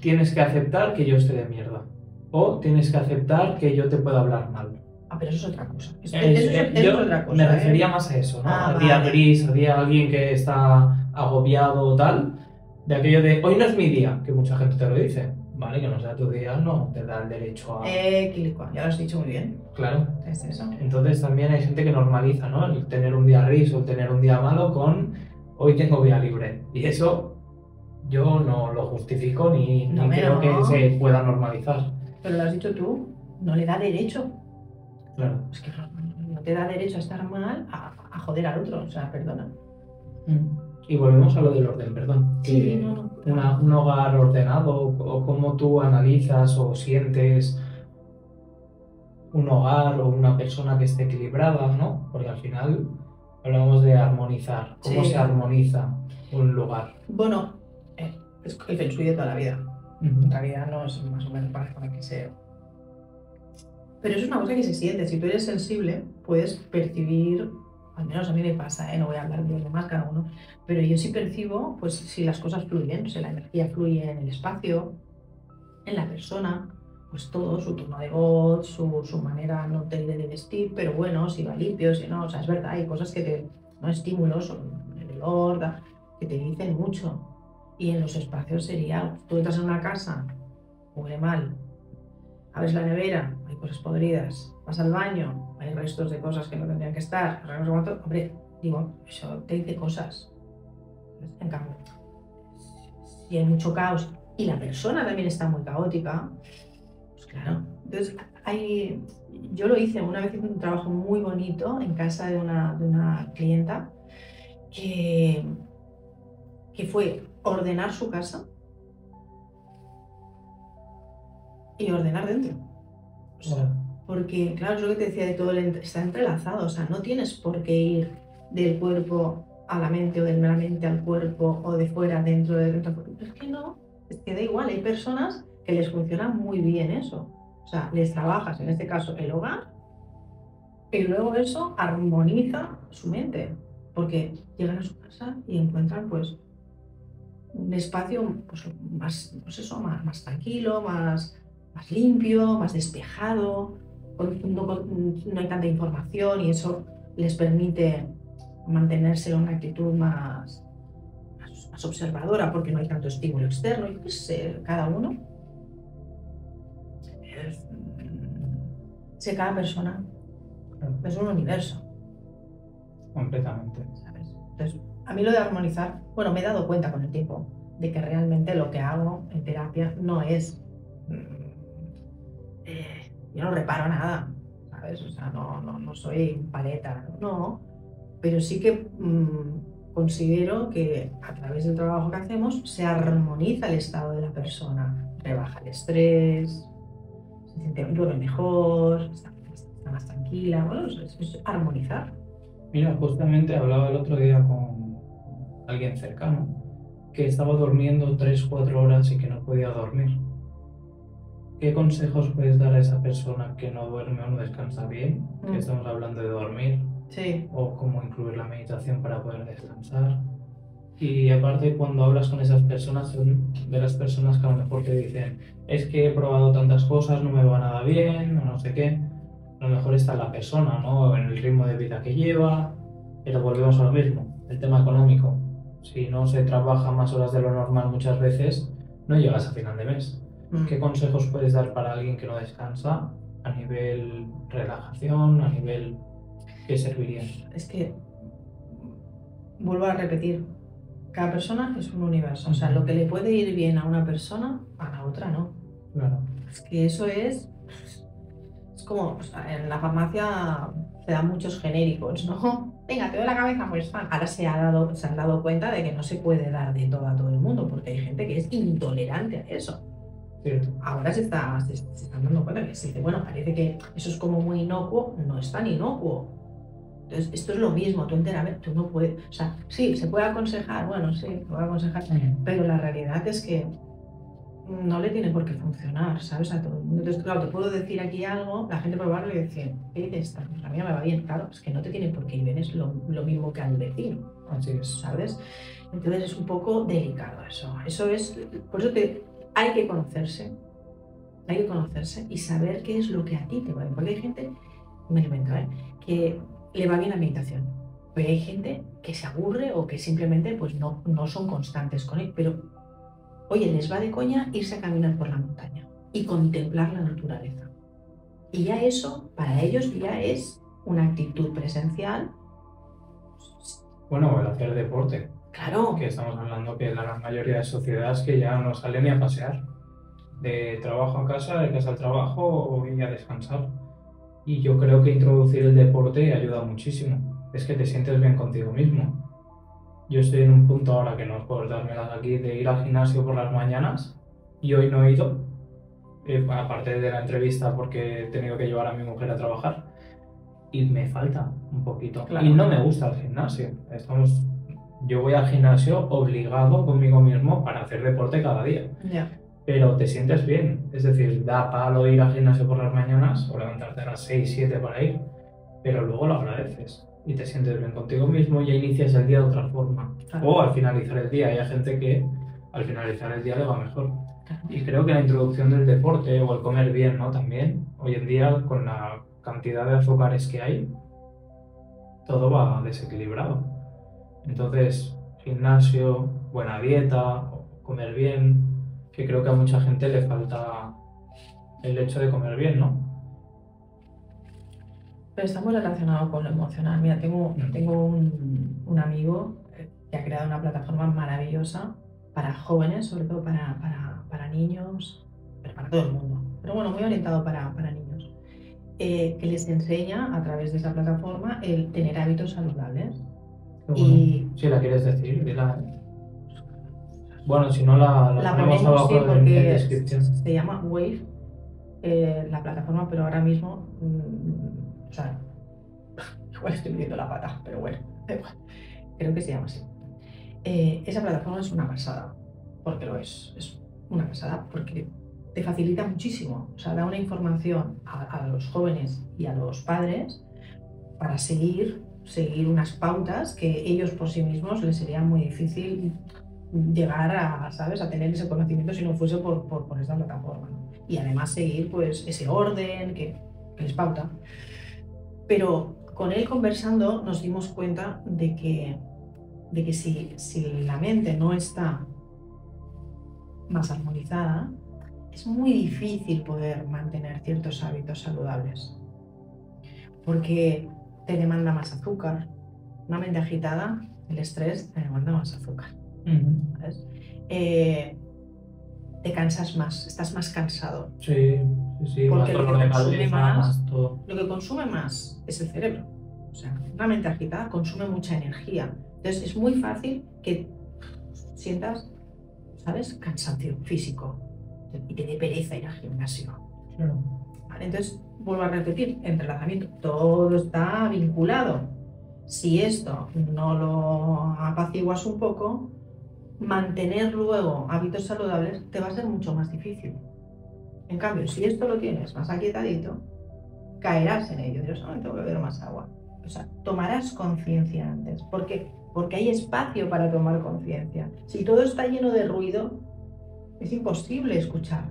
tienes que aceptar que yo esté de mierda. O tienes que aceptar que yo te pueda hablar mal. Ah, pero eso es otra cosa. Eso Yo es otra cosa. me refería más a eso, ¿no? Ah, Al día vale. gris, al día alguien que está agobiado o tal, de aquello de hoy no es mi día, que mucha gente te lo dice, ¿vale? Que no sea tu día, no te da el derecho a... Quilicua, ya lo has dicho muy bien. Claro. Es eso. Entonces también hay gente que normaliza, ¿no? El tener un día gris o el tener un día malo con hoy tengo día libre. Y eso yo no lo justifico ni No, creo que no. se pueda normalizar. Pero lo has dicho tú, no le da derecho. Claro. Es que no te da derecho a estar mal a joder al otro, o sea, perdona. Y volvemos a lo del orden, perdón. Sí, no. Un hogar ordenado o cómo tú analizas o sientes un hogar o una persona que esté equilibrada, ¿no? Porque al final hablamos de armonizar. ¿Cómo Sí. se armoniza un lugar? Bueno, es el feng shui de toda la vida. En realidad no es más o menos para que sea. Pero es una cosa que se siente. Si tú eres sensible, puedes percibir, al menos a mí me pasa, no voy a hablar de los demás cada uno, pero yo sí percibo, pues si las cosas fluyen, si la energía fluye en el espacio, en la persona, pues todo, su tono de voz, su manera, no te diré de vestir, pero bueno, si va limpio, si no, o sea, es verdad, hay cosas que te, no estímulos, el olor, que te dicen mucho. Y en los espacios sería, tú entras en una casa, huele mal, abres la nevera, hay cosas podridas, vas al baño, hay restos de cosas que no tendrían que estar, no sé cuánto, hombre, digo, eso te dice cosas. En cambio, si hay mucho caos y la persona también está muy caótica, pues claro. Entonces, yo lo hice una vez, hice un trabajo muy bonito en casa de una clienta que fue ordenar su casa y ordenar dentro. O sea, porque, claro, es lo que te decía de todo, está entrelazado, o sea, no tienes por qué ir del cuerpo a la mente o de la mente al cuerpo o de fuera dentro de dentro. Es que no, es que da igual, hay personas que les funciona muy bien eso. O sea, les trabajas, en este caso, el hogar y luego eso armoniza su mente, porque llegan a su casa y encuentran pues un espacio pues, más, pues eso, más tranquilo, más limpio, más despejado, no hay tanta información y eso les permite mantenerse en una actitud más observadora porque no hay tanto estímulo externo. Yo qué sé, cada uno. Cada persona es un universo. Completamente. ¿Sabes? Entonces, a mí lo de armonizar, bueno, me he dado cuenta con el tiempo de que realmente lo que hago en terapia no es... yo no reparo nada, ¿sabes? O sea, no soy paleta, no, pero sí que considero que a través del trabajo que hacemos se armoniza el estado de la persona, rebaja el estrés, se siente duerme mejor, está más tranquila, bueno, es armonizar. Mira, justamente hablaba el otro día con alguien cercano que estaba durmiendo 3-4 horas y que no podía dormir. ¿Qué consejos puedes dar a esa persona que no duerme o no descansa bien? Que estamos hablando de dormir. Sí. O cómo incluir la meditación para poder descansar. Y aparte, cuando hablas con esas personas, son de las personas que a lo mejor te dicen es que he probado tantas cosas, no me va nada bien, o no sé qué. A lo mejor está la persona, ¿no? En el ritmo de vida que lleva, pero volvemos a lo mismo, el tema económico. Si no se trabaja más horas de lo normal muchas veces, no llegas a final de mes. ¿Qué consejos puedes dar para alguien que no descansa a nivel relajación, a nivel qué serviría? Es que, vuelvo a repetir, cada persona es un universo. O sea, lo que le puede ir bien a una persona, a la otra no. Claro. Es que eso es como, o sea, en la farmacia se dan muchos genéricos, ¿no? Venga, te doy la cabeza, pues fan. Ahora se han dado cuenta de que no se puede dar de todo a todo el mundo, porque hay gente que es intolerante a eso. Cierto. Ahora se están dando cuenta que sí, bueno, parece que eso es como muy inocuo, no es tan inocuo. Entonces, esto es lo mismo, tú enteramente, tú no puedes, o sea, sí, se puede aconsejar, bueno, sí, se puede aconsejar, pero la realidad es que no le tiene por qué funcionar, ¿sabes? A todo el mundo. Entonces, claro, te puedo decir aquí algo, la gente probarlo y decir, ¿qué dices esta? Pues a mí no me va bien, claro, es que no te tiene por qué ir bien, es lo mismo que al vecino, Así es. ¿sabes? Entonces es un poco delicado eso, por eso hay que conocerse y saber qué es lo que a ti te va bien, porque hay gente, me lo invento, que le va bien la meditación. Pero hay gente que se aburre o que simplemente pues no son constantes con él. Pero, oye, les va de coña irse a caminar por la montaña y contemplar la naturaleza. Y ya eso, para ellos, ya es una actitud presencial. Bueno, el hacer deporte. Claro. Que estamos hablando que la gran mayoría de sociedades que ya no salen ni a pasear. De trabajo a casa, de casa al trabajo y a descansar. Y yo creo que introducir el deporte ayuda muchísimo. Es que te sientes bien contigo mismo. Yo estoy en un punto ahora que no os puedo dármelas aquí de ir al gimnasio por las mañanas y hoy no he ido, aparte de la entrevista porque he tenido que llevar a mi mujer a trabajar y me falta un poquito. Claro. Y no me gusta el gimnasio. Yo voy al gimnasio obligado conmigo mismo para hacer deporte cada día. Yeah. Pero te sientes bien, es decir, da palo ir al gimnasio por las mañanas o levantarte a las 6, 7 para ir, pero luego lo agradeces y te sientes bien contigo mismo y ya inicias el día de otra forma. Claro. O al finalizar el día, hay gente que al finalizar el día le va mejor. Claro. Y creo que la introducción del deporte o el comer bien, ¿no? También, hoy en día con la cantidad de azúcares que hay, todo va desequilibrado. Entonces, gimnasio, buena dieta, comer bien, que creo que a mucha gente le falta el hecho de comer bien, ¿no? Pero está muy relacionado con lo emocional. Mira, tengo un amigo que ha creado una plataforma maravillosa para jóvenes, sobre todo para niños, pero para todo el mundo. Pero bueno, muy orientado para niños. Que les enseña a través de esa plataforma el tener hábitos saludables. Bueno, si la quieres decir, dila. Bueno, si no la ponemos abajo sí, en descripción. Se llama Wave, la plataforma, pero ahora mismo, o sea, igual estoy metiendo la pata, pero bueno, da igual. Creo que se llama así. Esa plataforma es una pasada, porque lo es una pasada, porque te facilita muchísimo, o sea, da una información a los jóvenes y a los padres para seguir unas pautas que ellos por sí mismos les sería muy difícil llegar a, ¿sabes?, a tener ese conocimiento si no fuese por esta plataforma, ¿no? Y además seguir pues ese orden que les pauta. Pero con él conversando nos dimos cuenta de que si la mente no está más armonizada, es muy difícil poder mantener ciertos hábitos saludables. Porque te demanda más azúcar. Una mente agitada, el estrés te demanda más azúcar. ¿Sabes? Te cansas más, estás más cansado. Sí, porque más dolor de cabeza, más todo. Lo que consume más es el cerebro. O sea, una mente agitada consume mucha energía. Entonces es muy fácil que sientas, ¿sabes?, cansancio físico y te dé pereza ir al gimnasio. Claro. ¿Vale? Entonces, vuelvo a repetir, entrelazamiento, todo está vinculado. Si esto no lo apaciguas un poco, mantener luego hábitos saludables te va a ser mucho más difícil. En cambio, si esto lo tienes más aquietadito, caerás en ello. Dirás, no, tengo que beber más agua. O sea, tomarás conciencia antes. ¿Por qué? Porque hay espacio para tomar conciencia. Si todo está lleno de ruido, es imposible escuchar.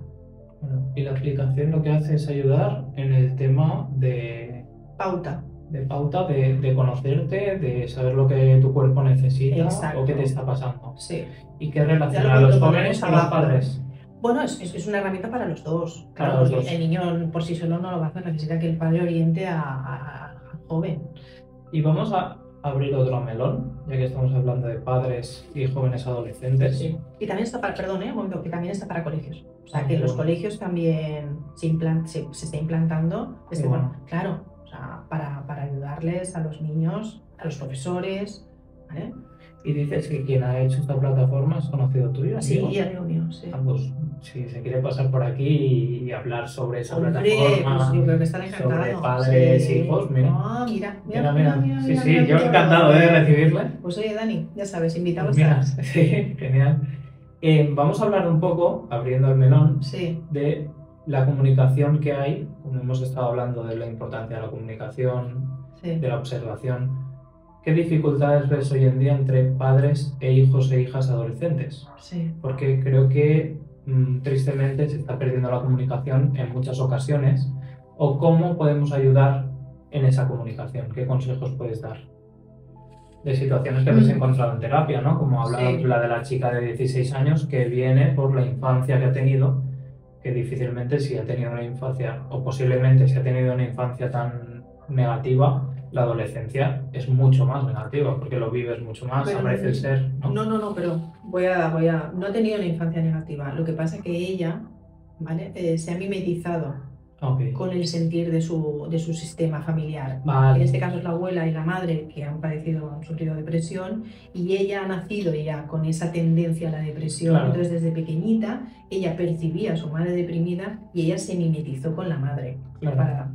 Bueno, y la aplicación lo que hace es ayudar en el tema de pauta. De pauta, de conocerte, de saber lo que tu cuerpo necesita. Exacto. O qué te está pasando. Sí. ¿Y qué relaciona a los jóvenes con los padres? Bueno, es una herramienta para los dos. Claro, porque los dos. El niño por sí solo no lo va a hacer, necesita que el padre oriente al joven. Y vamos a abrir otro melón, ya que estamos hablando de padres y jóvenes adolescentes. Sí. Y también está para, perdón, un momento, que también está para colegios. O sea, que en los colegios también se está implantando este bueno. Claro, o sea, para ayudarles a los niños, a los profesores, ¿vale? Y dices que quien ha hecho esta plataforma es conocido tuyo, amigo. Sí, amigo mío, sí. Pues, si se quiere pasar por aquí y hablar sobre esa plataforma, pues yo creo que están encantados. sobre padres, sí. hijos, mira. Ah, mira. Sí, yo encantado de recibirle. Pues oye, Dani, ya sabes, invitado Pues mira, sí, genial. Vamos a hablar un poco, abriendo el melón, sí, de la comunicación que hay, como hemos estado hablando de la importancia de la comunicación, sí, de la observación. ¿Qué dificultades ves hoy en día entre padres e hijos e hijas adolescentes? Sí. Porque creo que tristemente se está perdiendo la comunicación en muchas ocasiones. ¿O cómo podemos ayudar en esa comunicación? ¿Qué consejos puedes dar? De situaciones que te has encontrado en terapia, ¿no? Como hablaba Sí. la de la chica de 16 años que viene por la infancia que ha tenido, que difícilmente si ha tenido una infancia, o posiblemente si ha tenido una infancia tan negativa, la adolescencia es mucho más negativa, porque lo vives mucho más, Pero aparece ser, ¿no? no, pero no ha tenido una infancia negativa. Lo que pasa es que ella, ¿vale? Se ha mimetizado Ok. con el sentir de su sistema familiar. Vale. En este caso es la abuela y la madre que han sufrido depresión, y ella ha nacido ya con esa tendencia a la depresión. Claro. Entonces desde pequeñita ella percibía a su madre deprimida y ella se mimetizó con la madre, Claro. para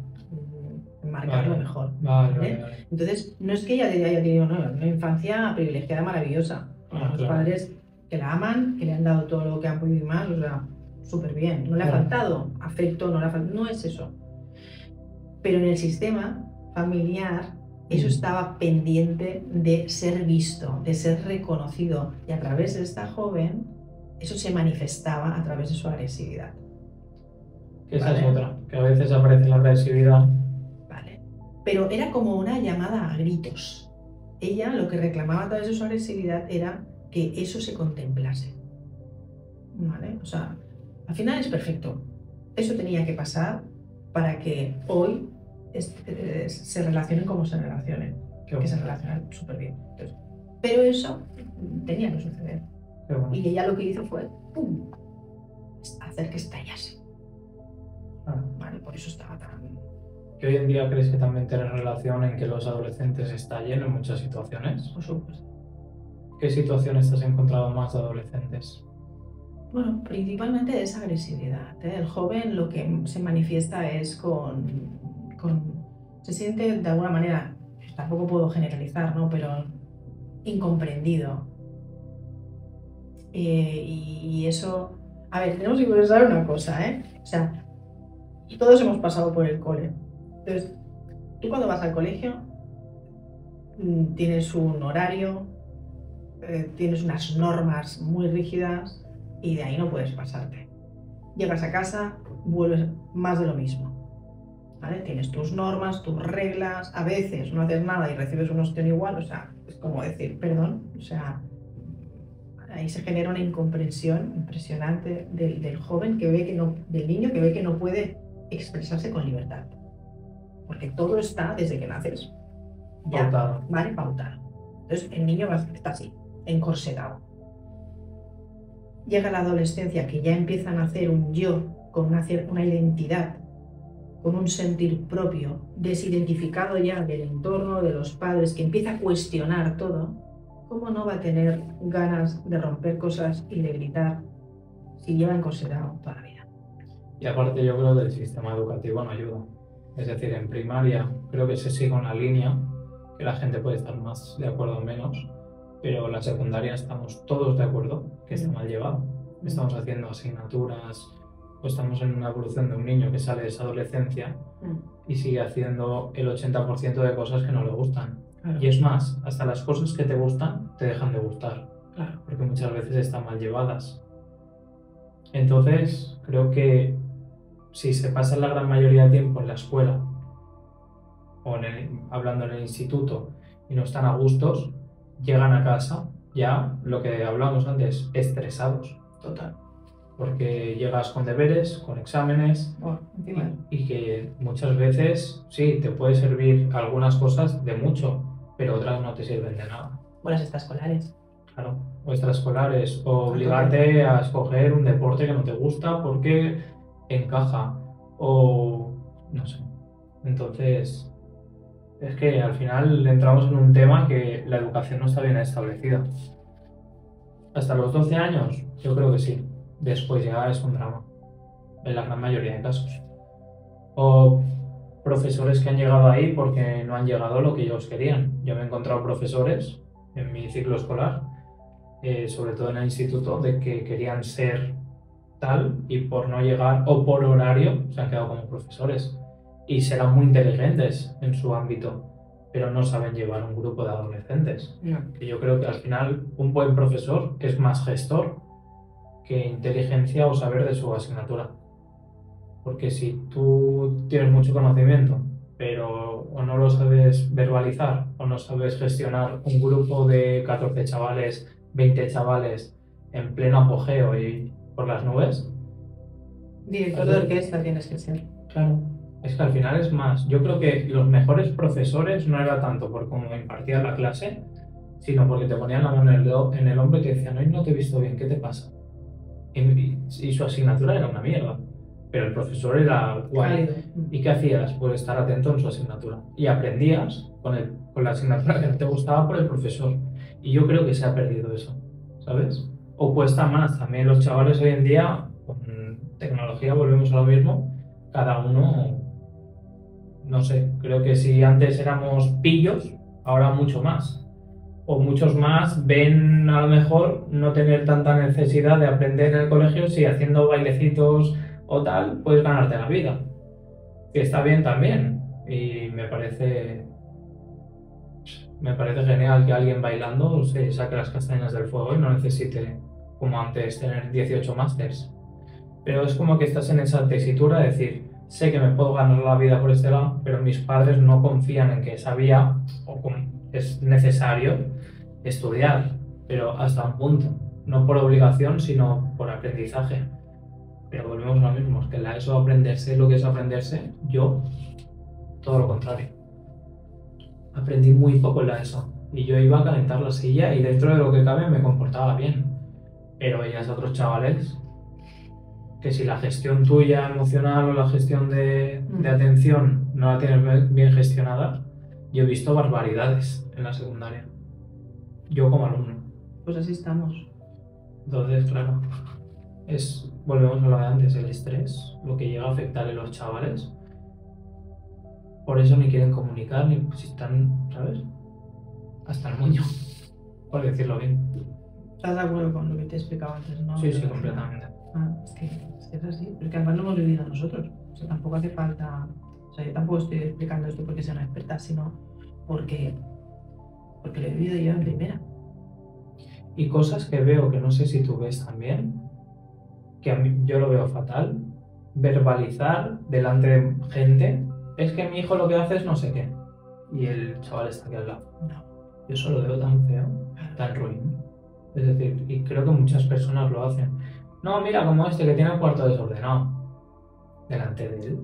marcarlo Vale. mejor. Vale. Entonces no es que ella haya tenido una infancia privilegiada, maravillosa. Los Claro. padres que la aman, que le han dado todo lo que han podido y más, o sea, súper bien. No le ha Claro. faltado afecto, no es eso. Pero en el sistema familiar eso estaba pendiente de ser visto, de ser reconocido, y a través de esta joven eso se manifestaba a través de su agresividad. Esa Vale. es otra, que a veces aparece la agresividad. Vale. Pero era como una llamada a gritos. Ella lo que reclamaba a través de su agresividad era que eso se contemplase. ¿Vale? O sea, al final es perfecto. Eso tenía que pasar para que hoy se relacionen como se relacionen. Que se relacionan súper bien. Pero eso tenía que suceder. Bueno. Y ella lo que hizo fue ¡pum!, hacer que estallase. Vale, por eso estaba tan... ¿Que hoy en día crees que también tiene relación en que los adolescentes estallen en muchas situaciones? Por supuesto. ¿Qué situaciones te has encontrado más de adolescentes? Bueno, principalmente esa agresividad, ¿eh? El joven lo que se manifiesta es se siente de alguna manera, tampoco puedo generalizar, ¿no?, pero incomprendido. Y eso, a ver, tenemos que pensar una cosa, ¿eh? O sea, todos hemos pasado por el cole. Entonces, tú cuando vas al colegio tienes un horario, tienes unas normas muy rígidas, y de ahí no puedes pasarte. Llegas a casa, vuelves más de lo mismo. ¿Vale? Tienes tus normas, tus reglas, a veces no haces nada y recibes una opción igual, o sea, es como decir, perdón, o sea, ahí se genera una incomprensión impresionante del joven que ve que no, del niño que ve que no puede expresarse con libertad. Porque todo está desde que naces. Ya, pautado. ¿vale? Pautado. Entonces el niño está así, encorsetado. Llega la adolescencia, que ya empieza a nacer un yo con una identidad, con un sentir propio, desidentificado ya del entorno, de los padres, que empieza a cuestionar todo. ¿Cómo no va a tener ganas de romper cosas y de gritar si lleva encorsetado toda la vida? Y aparte yo creo que el sistema educativo no ayuda. Es decir, en primaria creo que se sigue una línea, que la gente puede estar más de acuerdo o menos, pero en la secundaria estamos todos de acuerdo que está mal llevado. Estamos haciendo asignaturas, o estamos en una evolución de un niño que sale de esa adolescencia y sigue haciendo el 80% de cosas que no le gustan. Claro. Y es más, hasta las cosas que te gustan te dejan de gustar. Claro. Porque muchas veces están mal llevadas. Entonces, creo que si se pasa la gran mayoría de tiempo en la escuela o hablando en el instituto y no están a gustos, llegan a casa ya, lo que hablamos antes, estresados. Total. Porque llegas con deberes, con exámenes, y que muchas veces sí, te puede servir algunas cosas de mucho, pero otras no te sirven de nada. O las extraescolares. Claro, o extraescolares, o obligarte a escoger un deporte que no te gusta porque encaja, o no sé. Entonces, es que al final entramos en un tema que la educación no está bien establecida. Hasta los 12 años, yo creo que sí. Después ya es un drama, en la gran mayoría de casos. O profesores que han llegado ahí porque no han llegado a lo que ellos querían. Yo me he encontrado profesores en mi ciclo escolar, sobre todo en el instituto, de que querían ser tal y por no llegar o por horario se han quedado como profesores. Y serán muy inteligentes en su ámbito, pero no saben llevar un grupo de adolescentes. No. Que yo creo que al final un buen profesor es más gestor que inteligencia o saber de su asignatura. Porque si tú tienes mucho conocimiento, pero o no lo sabes verbalizar o no sabes gestionar un grupo de 14 chavales, 20 chavales en pleno apogeo y por las nubes. Director de orquesta tienes que ser. Claro, es que al final es más. Yo creo que los mejores profesores no era tanto por cómo impartían la clase, sino porque te ponían la mano en el hombro y te decían, hoy no te he visto bien, ¿qué te pasa? Y su asignatura era una mierda, pero el profesor era guay. Cálido. ¿Y qué hacías? Pues estar atento en su asignatura. Y aprendías con la asignatura que no te gustaba por el profesor. Y yo creo que se ha perdido eso, ¿sabes? O cuesta más. También los chavales hoy en día, con tecnología, volvemos a lo mismo, cada uno, no sé, creo que si antes éramos pillos, ahora mucho más. O muchos más ven a lo mejor no tener tanta necesidad de aprender en el colegio si haciendo bailecitos o tal puedes ganarte la vida. Que está bien también. Y me parece genial que alguien bailando se saque las castañas del fuego y no necesite, como antes, tener 18 másters. Pero es como que estás en esa tesitura de decir, sé que me puedo ganar la vida por este lado, pero mis padres no confían en que esa vía es necesario estudiar, pero hasta un punto, no por obligación, sino por aprendizaje. Pero volvemos a lo mismo, es que la ESO aprenderse lo que es aprenderse, yo, todo lo contrario. Aprendí muy poco en la ESO y yo iba a calentar la silla y dentro de lo que cabe me comportaba bien. Pero veías a otros chavales que si la gestión tuya emocional o la gestión de atención no la tienes bien gestionada, yo he visto barbaridades en la secundaria. Yo como alumno. Pues así estamos. Entonces, claro, volvemos a lo de antes, el estrés, lo que llega a afectar a los chavales. Por eso ni quieren comunicar, ni si están, ¿sabes? Hasta el moño, por decirlo bien. ¿Estás de acuerdo con lo que te he explicado antes, no? Sí, completamente. Es que es así, porque además lo hemos vivido nosotros. O sea, tampoco hace falta. O sea, yo tampoco estoy explicando esto porque sea una experta, sino porque lo he vivido yo en primera. Y cosas que veo que no sé si tú ves también, que a mí yo lo veo fatal, verbalizar delante de gente, es que mi hijo lo que hace es no sé qué, y el chaval está aquí al lado. No. Yo eso lo veo tan feo, tan ruin. Es decir, y creo que muchas personas lo hacen. No, mira, como este que tiene el cuarto desordenado, delante de él.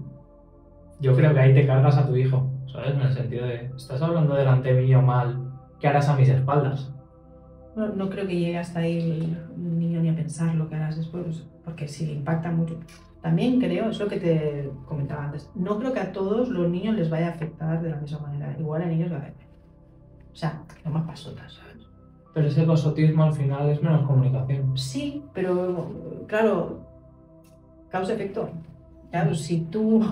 Yo creo que ahí te cargas a tu hijo, ¿sabes? En el sentido de, estás hablando delante mío mal, ¿qué harás a mis espaldas? No creo que llegue hasta ahí el niño ni a pensar lo que harás después, porque sí le impacta mucho. También creo, es lo que te comentaba antes, no creo que a todos los niños les vaya a afectar de la misma manera. Igual a niños va a afectar. O sea, no más pasotas, ¿sabes? Pero ese pasotismo al final es menos comunicación. Sí, pero claro, causa-efecto. Claro, si tú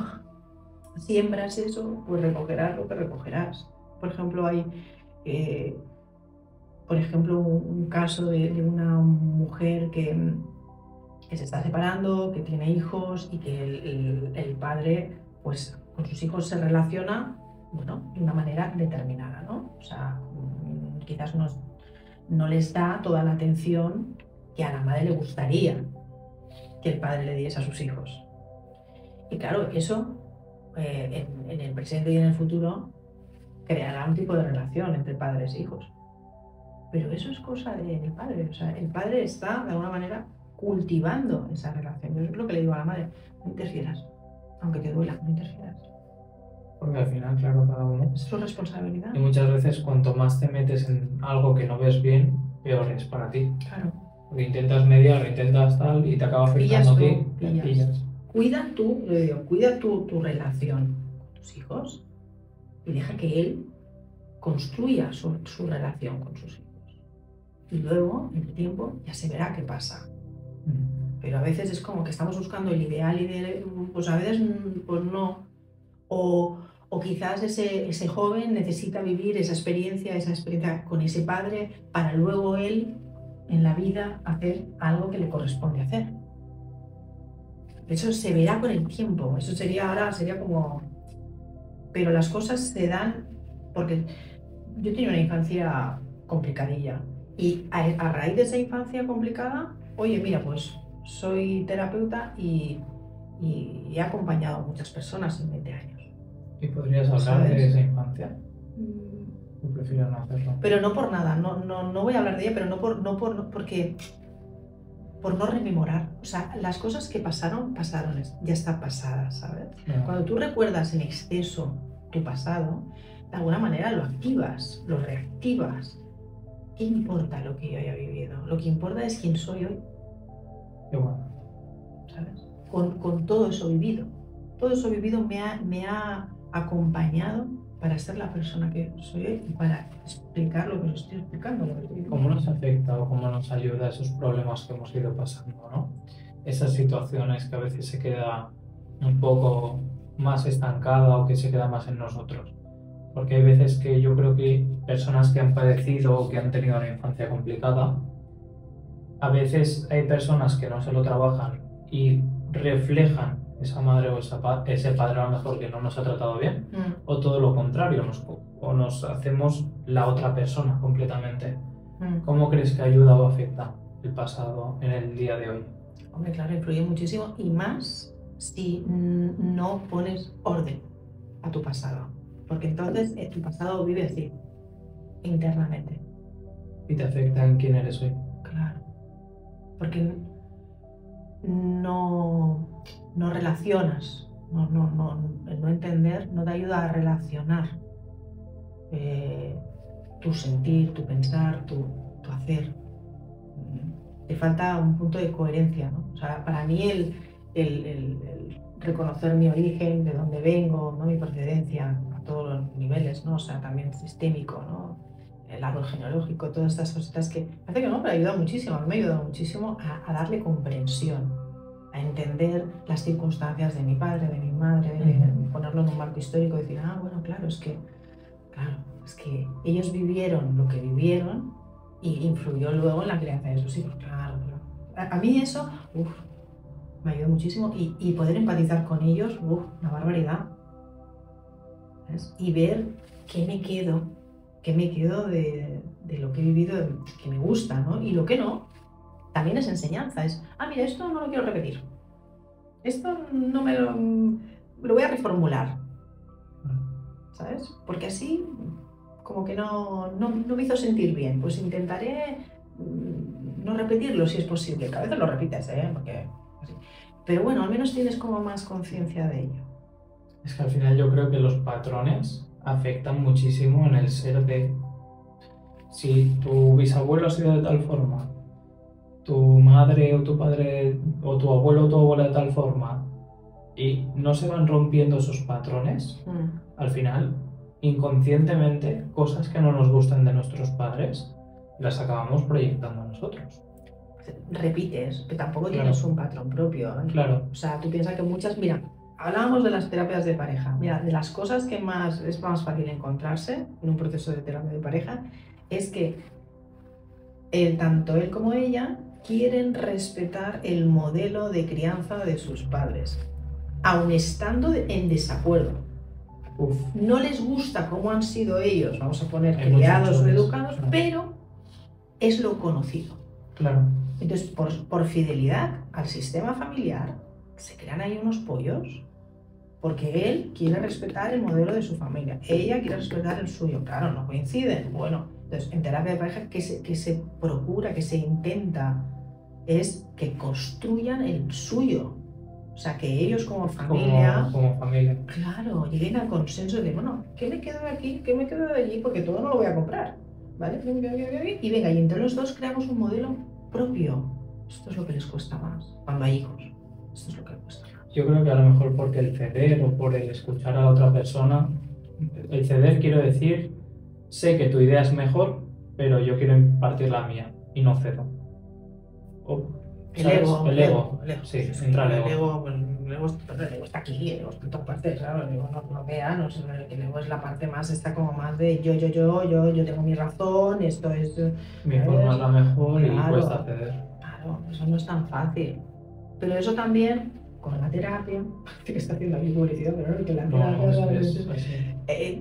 siembras eso, pues recogerás lo que recogerás. Por ejemplo, hay un caso de una mujer que se está separando, que tiene hijos y que el padre, pues con sus hijos se relaciona, bueno, de una manera determinada, ¿no? O sea, quizás no les da toda la atención que a la madre le gustaría que el padre le diese a sus hijos. Y claro, eso en el presente y en el futuro creará un tipo de relación entre padres e hijos. Pero eso es cosa del padre. O sea, el padre está, de alguna manera, cultivando esa relación. Yo es lo que le digo a la madre, no interfieras. Aunque te duela, no interfieras. Porque al final, claro, cada uno. Es su responsabilidad. Y muchas veces cuanto más te metes en algo que no ves bien, peor es para ti. Claro. Porque intentas mediar, intentas tal y te acaba afectando a ti. Pillas. Cuida tu relación con tus hijos y deja que él construya su relación con sus hijos. Y luego, en el tiempo, ya se verá qué pasa. Pero a veces es como que estamos buscando el ideal y pues a veces pues no. O quizás ese joven necesita vivir esa experiencia con ese padre para luego él, en la vida, hacer algo que le corresponde hacer. Eso se verá con el tiempo. Eso sería como... Pero las cosas se dan porque yo tenía una infancia complicadilla. Y a raíz de esa infancia complicada, oye, mira, pues soy terapeuta y he acompañado a muchas personas en 20 años. ¿Y podrías hablar ¿sabes? de esa infancia? Mm, Yo prefiero no hacerlo. Pero no por nada, no voy a hablar de ella, pero porque por no rememorar. O sea, las cosas que pasaron, ya está pasada, ¿sabes? No. Cuando tú recuerdas en exceso tu pasado, de alguna manera lo activas, lo reactivas. ¿Qué importa lo que yo haya vivido? Lo que importa es quién soy hoy, Qué bueno. ¿sabes? Con todo eso vivido. Todo eso vivido me ha acompañado para ser la persona que soy hoy y para explicar lo que os estoy explicando. Lo que estoy ¿Cómo nos afecta o cómo nos ayuda esos problemas que hemos ido pasando, ¿no? Esas situaciones que a veces se queda un poco más estancada o que se queda más en nosotros. Porque hay veces que yo creo que personas que han padecido o que han tenido una infancia complicada, a veces hay personas que no se lo trabajan y reflejan esa madre o ese padre a lo mejor que no nos ha tratado bien, o todo lo contrario, o nos hacemos la otra persona completamente. ¿Cómo crees que ayuda o afecta el pasado en el día de hoy? Hombre, claro, influye muchísimo y más si no pones orden a tu pasado. Porque entonces tu pasado vive así, internamente. ¿Y te afecta en quién eres hoy? Claro. Porque no relacionas, el no entender no te ayuda a relacionar tu sentir, tu pensar, tu hacer. Te falta un punto de coherencia, ¿no? O sea, para mí el reconocer mi origen, de dónde vengo, ¿no? Mi procedencia a todos los niveles, ¿no? O sea, también sistémico, ¿no? El árbol genealógico, todas estas cositas que parece que no, pero ayuda muchísimo, a mí me ha ayudado muchísimo a darle comprensión, a entender las circunstancias de mi padre, de mi madre, de ponerlo en un marco histórico y decir, bueno, claro, es que ellos vivieron lo que vivieron y influyó luego en la crianza de sus hijos, claro. A mí eso, me ayudó muchísimo y poder empatizar con ellos, una barbaridad. ¿Ves? Y ver qué me quedo de lo que he vivido, que me gusta, ¿no? Y lo que no, también es enseñanza, mira, esto no lo quiero repetir, esto no lo voy a reformular, ¿sabes? Porque así como que no me hizo sentir bien, pues intentaré no repetirlo si es posible, que a veces lo repites, porque, pero bueno, al menos tienes como más conciencia de ello. Es que al final yo creo que los patrones afectan muchísimo en el ser de... Si tu bisabuelo ha sido de tal forma, tu madre o tu padre o tu abuelo o tu abuela de tal forma, y no se van rompiendo esos patrones, al final, inconscientemente, cosas que no nos gustan de nuestros padres, las acabamos proyectando a nosotros. Repites, que tampoco tienes un patrón propio, ¿eh? Claro. O sea, tú piensas que muchas... Mira, hablábamos de las terapias de pareja. Mira, de las cosas que es más fácil encontrarse en un proceso de terapia de pareja es que tanto él como ella quieren respetar el modelo de crianza de sus padres, aun estando en desacuerdo. No les gusta cómo han sido ellos, vamos a poner criados o educados, pero es lo conocido. Claro. Entonces, por fidelidad al sistema familiar, se crean ahí unos pollos, porque él quiere respetar el modelo de su familia, ella quiere respetar el suyo. Claro, no coinciden. Bueno, entonces en terapia de pareja, que se procura, que se intenta, es que construyan el suyo. O sea, que ellos como familia, claro, lleguen al consenso de, bueno, ¿qué me quedo de aquí? ¿Qué me quedo de allí? Porque todo no lo voy a comprar, ¿vale? Y venga, y entre los dos creamos un modelo propio. Esto es lo que les cuesta más cuando hay hijos. Esto es lo que cuesta más. Yo creo que a lo mejor porque el ceder o por el escuchar a la otra persona, el ceder quiero decir, sé que tu idea es mejor, pero yo quiero impartir la mía y no cedo. El ego. Sí, entra el ego. El ego está aquí, el ego está en todas partes, claro, el ego no vea, el ego es la parte más, está como más de yo tengo mi razón, esto es... Mi forma es la mejor, claro, y cuesta ceder. Claro, eso no es tan fácil. Pero eso también, con la terapia, que está haciendo aquí publicidad, pero que la terapia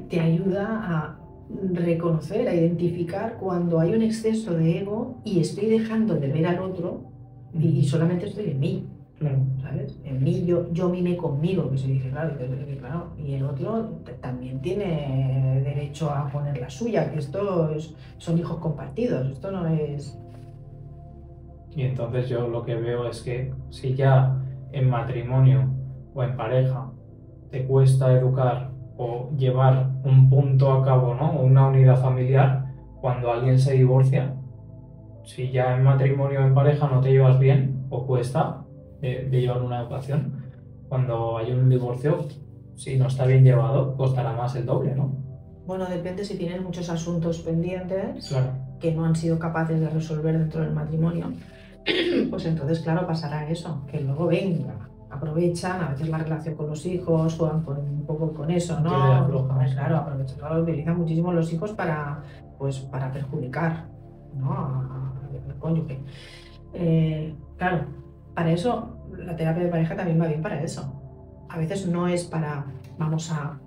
te ayuda a reconocer, a identificar cuando hay un exceso de ego y estoy dejando de ver al otro y solamente estoy en mí. Claro. ¿sabes? En mí, yo mimé conmigo, que se dice, claro, y el otro también tiene derecho a poner la suya, que son hijos compartidos, esto no es... Y entonces yo lo que veo es que si ya en matrimonio o en pareja te cuesta educar o llevar un punto a cabo, ¿no? O una unidad familiar, cuando alguien se divorcia, si ya en matrimonio o en pareja no te llevas bien o cuesta de llevar una educación, cuando hay un divorcio, si no está bien llevado, costará más el doble, ¿no? Bueno, depende si tienes muchos asuntos pendientes Claro. que no han sido capaces de resolver dentro del matrimonio, pues entonces, claro, pasará eso, que luego venga, aprovechan a veces la relación con los hijos, juegan un poco con eso, ¿no? Tira de afloja. Pues claro, aprovechan, claro, utilizan muchísimo los hijos para perjudicar, ¿no? Al cónyuge. Claro, para eso la terapia de pareja también va bien para eso. A veces no es para, vamos a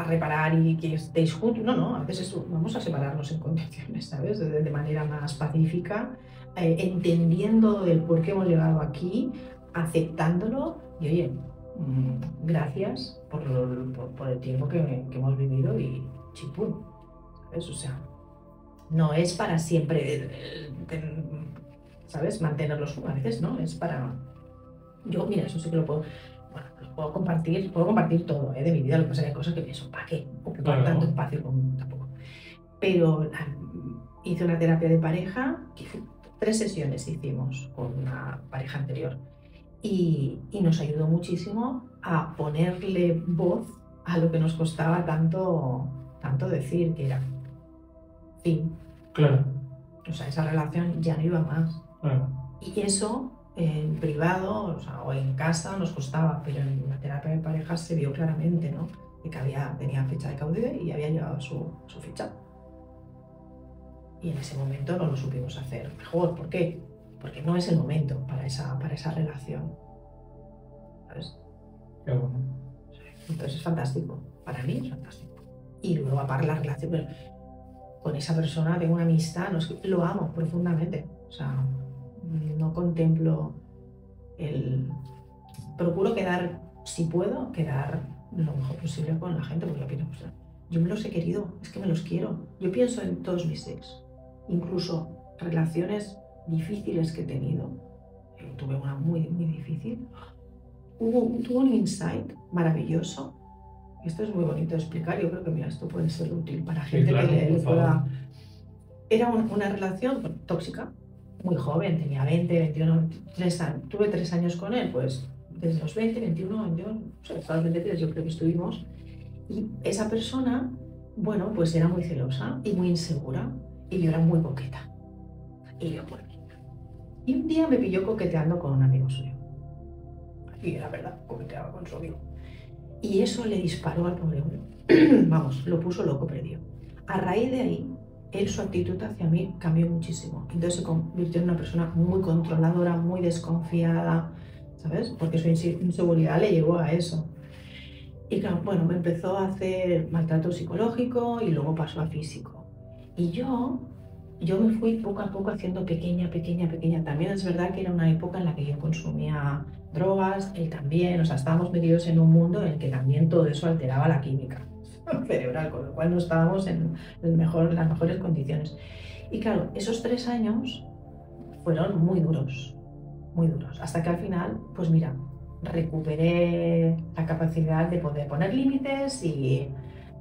reparar y que estéis juntos, no, a veces vamos a separarnos en condiciones, ¿sabes? De manera más pacífica, entendiendo el por qué hemos llegado aquí, aceptándolo y oye, gracias por el tiempo que hemos vivido y chipún, ¿sabes? O sea, no es para siempre, ¿sabes? Mantenerlos juntos, a veces no, es para... Yo, mira, eso sí que lo puedo... Bueno, lo puedo compartir todo de mi vida, lo que pasa es que hay cosas que pienso, ¿para qué? Ocupar tanto espacio tampoco. Pero hice una terapia de pareja, 3 sesiones hicimos con una pareja anterior y nos ayudó muchísimo a ponerle voz a lo que nos costaba tanto decir, que era fin. Claro. O sea, esa relación ya no iba más. Claro. Y eso en privado, o sea, o en casa nos costaba, pero en la terapia de parejas se vio claramente, ¿no? Que tenía fecha de caducidad y había llevado su ficha. Y en ese momento no lo supimos hacer mejor. ¿Por qué? Porque no es el momento para esa relación. ¿Sabes? Qué bueno. Entonces es fantástico. Para mí es fantástico. Y luego, aparte, la relación con esa persona, tengo una amistad, lo amo profundamente. O sea, no contemplo procuro quedar, si puedo, quedar lo mejor posible con la gente, porque yo pienso, yo me los he querido, es que me los quiero. Yo pienso en todos mis ex, incluso relaciones difíciles que he tenido. Tuve una muy, muy difícil. Tuve un insight maravilloso. Esto es muy bonito de explicar, yo creo que, mira, esto puede ser útil para gente, claro, que le pueda... Era una relación tóxica, muy joven, tenía 20, 21, 3 años. Tuve 3 años con él, pues desde los 20, 21, 22, o sea, hasta los 23 yo creo que estuvimos. Y esa persona, bueno, pues era muy celosa y muy insegura, y yo era muy coqueta. Y yo, bueno. Y un día me pilló coqueteando con un amigo suyo. Y la verdad, coqueteaba con su amigo. Y eso le disparó al pobre hombre. Vamos, lo puso loco, perdió. A raíz de ahí, su actitud hacia mí cambió muchísimo. Entonces se convirtió en una persona muy controladora, muy desconfiada, ¿sabes? Porque su inseguridad le llevó a eso. Y claro, bueno, me empezó a hacer maltrato psicológico y luego pasó a físico. Y yo me fui poco a poco haciendo pequeña. También es verdad que era una época en la que yo consumía drogas, él también, o sea, estábamos metidos en un mundo en el que también todo eso alteraba la química cerebral, con lo cual no estábamos en las mejores condiciones. Y claro, esos 3 años fueron muy duros, hasta que al final, pues mira, recuperé la capacidad de poder poner límites y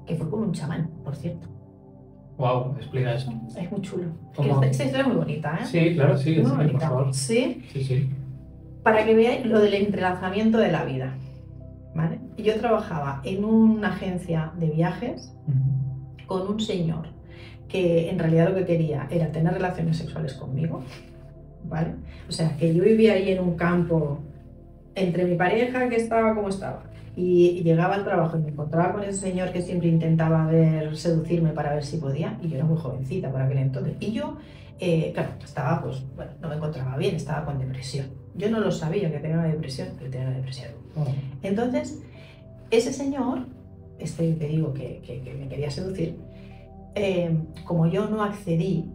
que fue como un chamán, por cierto. Wow, explica eso. Es muy chulo. Esta historia es muy bonita, ¿eh? Sí, claro, sí, muy bonita. Por favor. ¿Sí? Sí. Para que veáis lo del entrelazamiento de la vida, ¿vale? Yo trabajaba en una agencia de viajes con un señor que en realidad lo que quería era tener relaciones sexuales conmigo, ¿vale? O sea, que yo vivía ahí en un campo entre mi pareja, que estaba como estaba, y llegaba al trabajo y me encontraba con ese señor que siempre intentaba seducirme para ver si podía, y yo era muy jovencita por aquel entonces, y yo, claro, estaba, pues, bueno, no me encontraba bien, estaba con depresión. Yo no lo sabía que tenía una depresión, pero tenía una depresión. Entonces, ese señor, te digo que me quería seducir, como yo no accedí,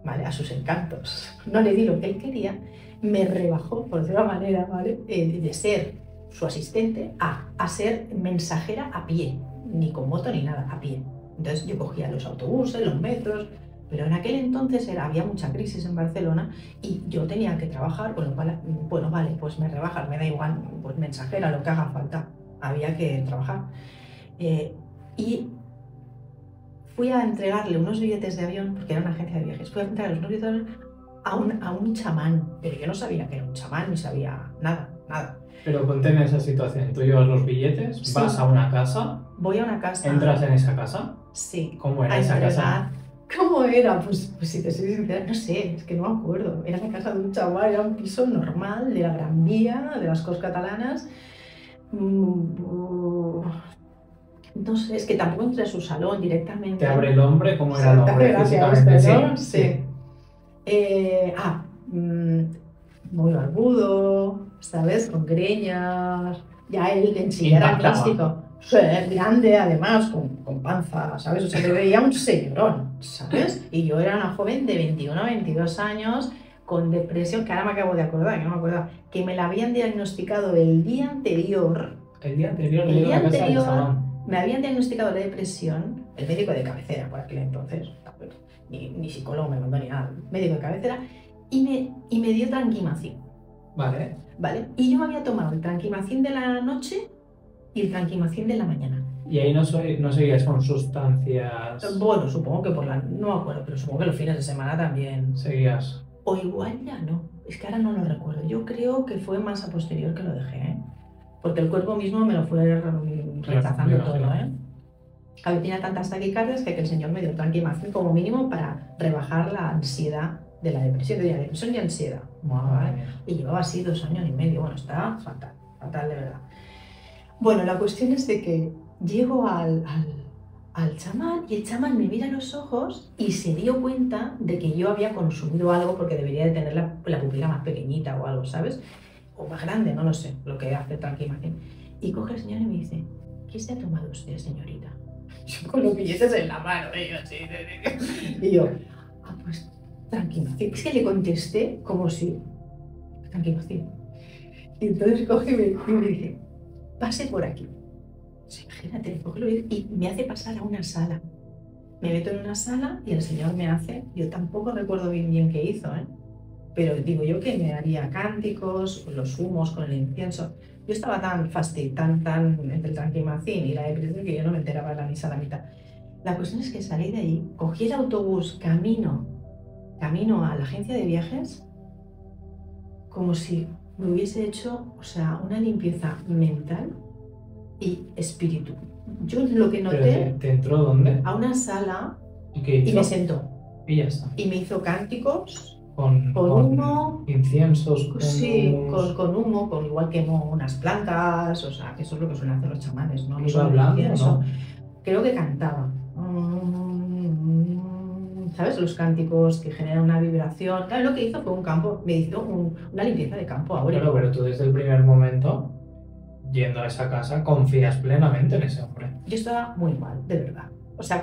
¿vale? A sus encantos. No le di lo que él quería, me rebajó, por decirlo de una manera, ¿vale? De ser su asistente a ser mensajera a pie, ni con moto ni nada, a pie. Entonces yo cogía los autobuses, los metros, pero en aquel entonces había mucha crisis en Barcelona y yo tenía que trabajar, con lo cual, bueno, vale, pues me rebajas, me da igual, pues mensajera, lo que haga falta, había que trabajar. Y fui a entregarle unos billetes de avión, porque era una agencia de viajes, fui a entregarle unos billetes de avión a un chamán, pero yo no sabía que era un chamán, ni sabía nada, nada. Pero ponte en esa situación, tú llevas los billetes, Sí. vas a una casa, voy a una casa. ¿entras en esa casa? Sí. ¿Cómo era esa casa? ¿Cómo era? Pues si te soy sincera, no sé, es que no me acuerdo. Era la casa de un chaval, era un piso normal de la Gran Vía, de las Corts Catalanas. No sé, es que tampoco entré a su salón directamente. ¿Te abre el hombre? ¿Cómo era el hombre físicamente? Sí. Muy barbudo, ¿sabes? Con greñas. Ya él en sí era místico. Grande, además, con panza, ¿sabes? O sea, le veía un señorón, ¿sabes? Y yo era una joven de 21 o 22 años con depresión, que ahora me acabo de acordar, que no me acordaba, que me la habían diagnosticado el día anterior. El día anterior me habían diagnosticado la depresión, el médico de cabecera por aquel entonces, ni psicólogo me mandó ni nada, médico de cabecera, y me dio tranquimacin. Vale. Y yo me había tomado el tranquimacin de la noche y el tranquimacin de la mañana. ¿Y ahí no seguías con sustancias? Bueno, supongo que no me acuerdo, pero supongo que los fines de semana también. ¿Seguías? O igual ya no, es que ahora no lo recuerdo. Yo creo que fue más a posterior que lo dejé, ¿eh? Porque el cuerpo mismo me lo fue rechazando todo, ¿eh? A mí tenía tantas taquicardias que el señor me dio tranquimacin como mínimo para rebajar la ansiedad de la depresión. Tenía depresión y ansiedad. ¿Vale? Y llevaba así 2 años y medio. Bueno, estaba fatal, fatal de verdad. Bueno, la cuestión es de que llego al chamán y el chamán me mira a los ojos y se dio cuenta de que yo había consumido algo porque debería de tener la pupila más pequeñita o algo, ¿sabes? O más grande, no lo sé, lo que hace tranquimacin. Y coge el señor y me dice, ¿qué se ha tomado usted, señorita? Yo con los billetes en la mano, y yo, pues tranquimacin. Es que le contesté como si, tranquimacin. Y entonces coge y me dice, pase por aquí. Pues imagínate, y me hace pasar a una sala. Me meto en una sala y el señor me hace, yo tampoco recuerdo bien qué hizo, ¿eh? Pero digo yo que me haría cánticos, los humos con el incienso. Yo estaba tan tan entre el tranquimacin y la depresión que yo no me enteraba de la misa a la mitad. La cuestión es que salí de ahí, cogí el autobús camino a la agencia de viajes, como si me hubiese hecho, o sea, una limpieza mental y espíritu. Yo lo que noté... ¿Te entró dónde? A una sala. ¿Y qué hizo? Y me sentó. Y ya está. Y me hizo cánticos. Con humo, inciensos, sí, con humo, igual quemó unas plantas, o sea, que eso es lo que suelen hacer los chamanes, ¿no? ¿Iba hablando o no? Creo que cantaba. ¿Sabes? Los cánticos que generan una vibración. Claro, lo que hizo fue me hizo una limpieza de campo ahora. Claro, pero tú desde el primer momento, yendo a esa casa, confías plenamente en ese hombre. Yo estaba muy mal, de verdad. O sea,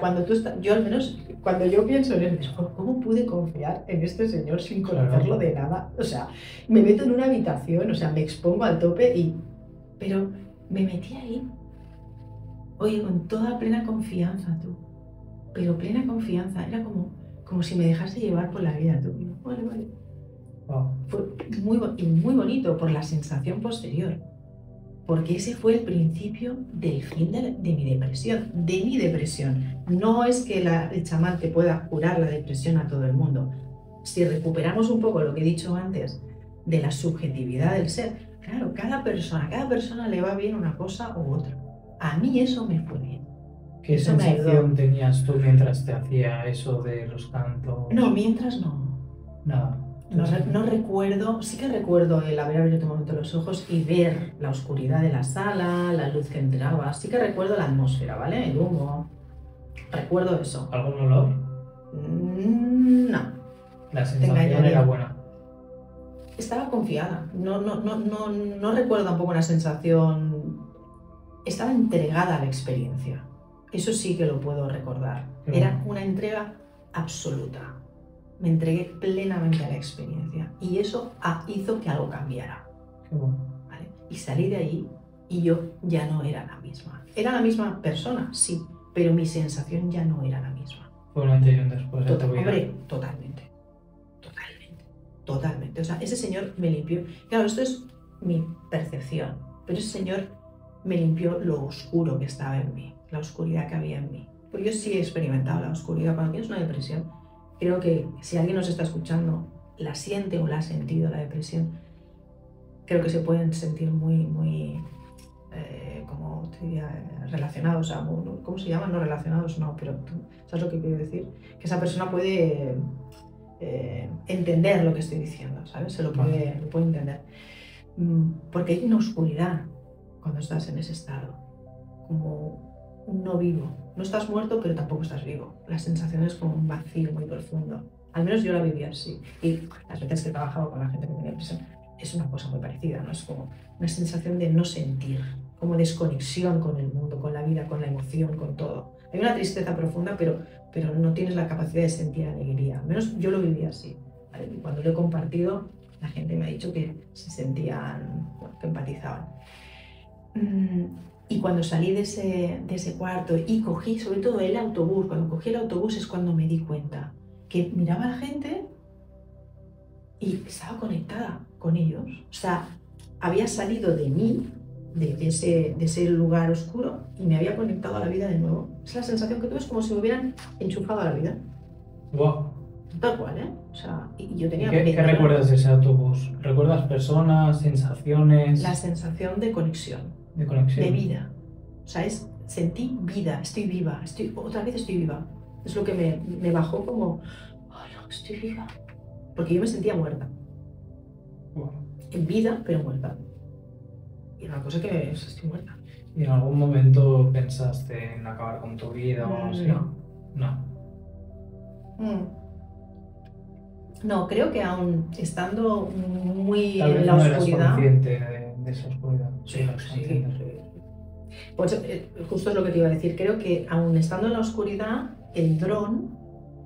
yo al menos, cuando yo pienso en él, ¿cómo pude confiar en este señor sin conocerlo de nada? O sea, me meto en una habitación, o sea, me expongo al tope pero me metí ahí, oye, con toda plena confianza, tú. Pero plena confianza, era como si me dejase llevar por la vida, tú. Vale. Wow. Fue muy bonito por la sensación posterior. Porque ese fue el principio del fin de mi depresión. No es que el chamán te pueda curar la depresión a todo el mundo. Si recuperamos un poco lo que he dicho antes de la subjetividad del ser, claro, cada persona le va bien una cosa u otra. A mí eso me fue bien. ¿Qué sensación tenías tú mientras te hacía eso de los cantos? No, mientras no. Nada. No recuerdo, sí que recuerdo el haber abierto un momento los ojos y ver la oscuridad de la sala, la luz que entraba. Sí que recuerdo la atmósfera, ¿vale? El humo. Recuerdo eso. ¿Algún olor? No. La sensación era buena. Estaba confiada. No recuerdo tampoco una sensación. Estaba entregada a la experiencia. Eso sí que lo puedo recordar. Era una entrega absoluta. me entregué plenamente a la experiencia y eso hizo que algo cambiara. Qué bueno. ¿Vale? Y salí de ahí y yo ya no era la misma. Era la misma persona, sí, pero mi sensación ya no era la misma. Fue un antes y un después de tu vida. Hombre, totalmente. Totalmente. O sea, ese señor me limpió. Claro, esto es mi percepción, pero ese señor me limpió lo oscuro que estaba en mí, la oscuridad que había en mí. Porque yo sí he experimentado la oscuridad. Cuando tienes una depresión, creo que si alguien nos está escuchando, la siente o la ha sentido la depresión, creo que se pueden sentir muy, como te diría, relacionados, o sea, ¿cómo se llaman? No relacionados, no, pero ¿sabes lo que quiero decir? Que esa persona puede entender lo que estoy diciendo, ¿sabes? Lo puede entender. Porque hay una oscuridad cuando estás en ese estado, como un no vivo. No estás muerto, pero tampoco estás vivo. La sensación es como un vacío muy profundo. Al menos yo la viví así. Y las veces que he trabajado con la gente que tenía depresión, es una cosa muy parecida, ¿no? Es como una sensación de no sentir, como desconexión con el mundo, con la vida, con la emoción, con todo. Hay una tristeza profunda, pero no tienes la capacidad de sentir alegría. Al menos yo lo viví así. ¿Vale? Y cuando lo he compartido, la gente me ha dicho que se sentían, bueno, que empatizaban. Y cuando salí de ese cuarto y cogí, sobre todo el autobús, cuando cogí el autobús es cuando me di cuenta que miraba a la gente y estaba conectada con ellos. O sea, había salido de mí, de ese lugar oscuro, y me había conectado a la vida de nuevo. Es la sensación que tuve, es como si me hubieran enchufado a la vida. Wow. Tal cual, ¿eh? O sea, y yo tenía... ¿Qué recuerdas de ese autobús? ¿Recuerdas personas, sensaciones? La sensación de conexión. De conexión. De vida. O sea, sentí vida, estoy viva, otra vez estoy viva. Es lo que me bajó como, oh, no, estoy viva. Porque yo me sentía muerta. Wow. En vida, pero muerta. Y una cosa que estoy muerta. ¿Y en algún momento pensaste en acabar con tu vida o algo así? No. No, creo que aún estando muy Tal vez en la no oscuridad... eras consciente de esa oscuridad. Sí. Pues, justo es lo que te iba a decir. Creo que aún estando en la oscuridad, el dron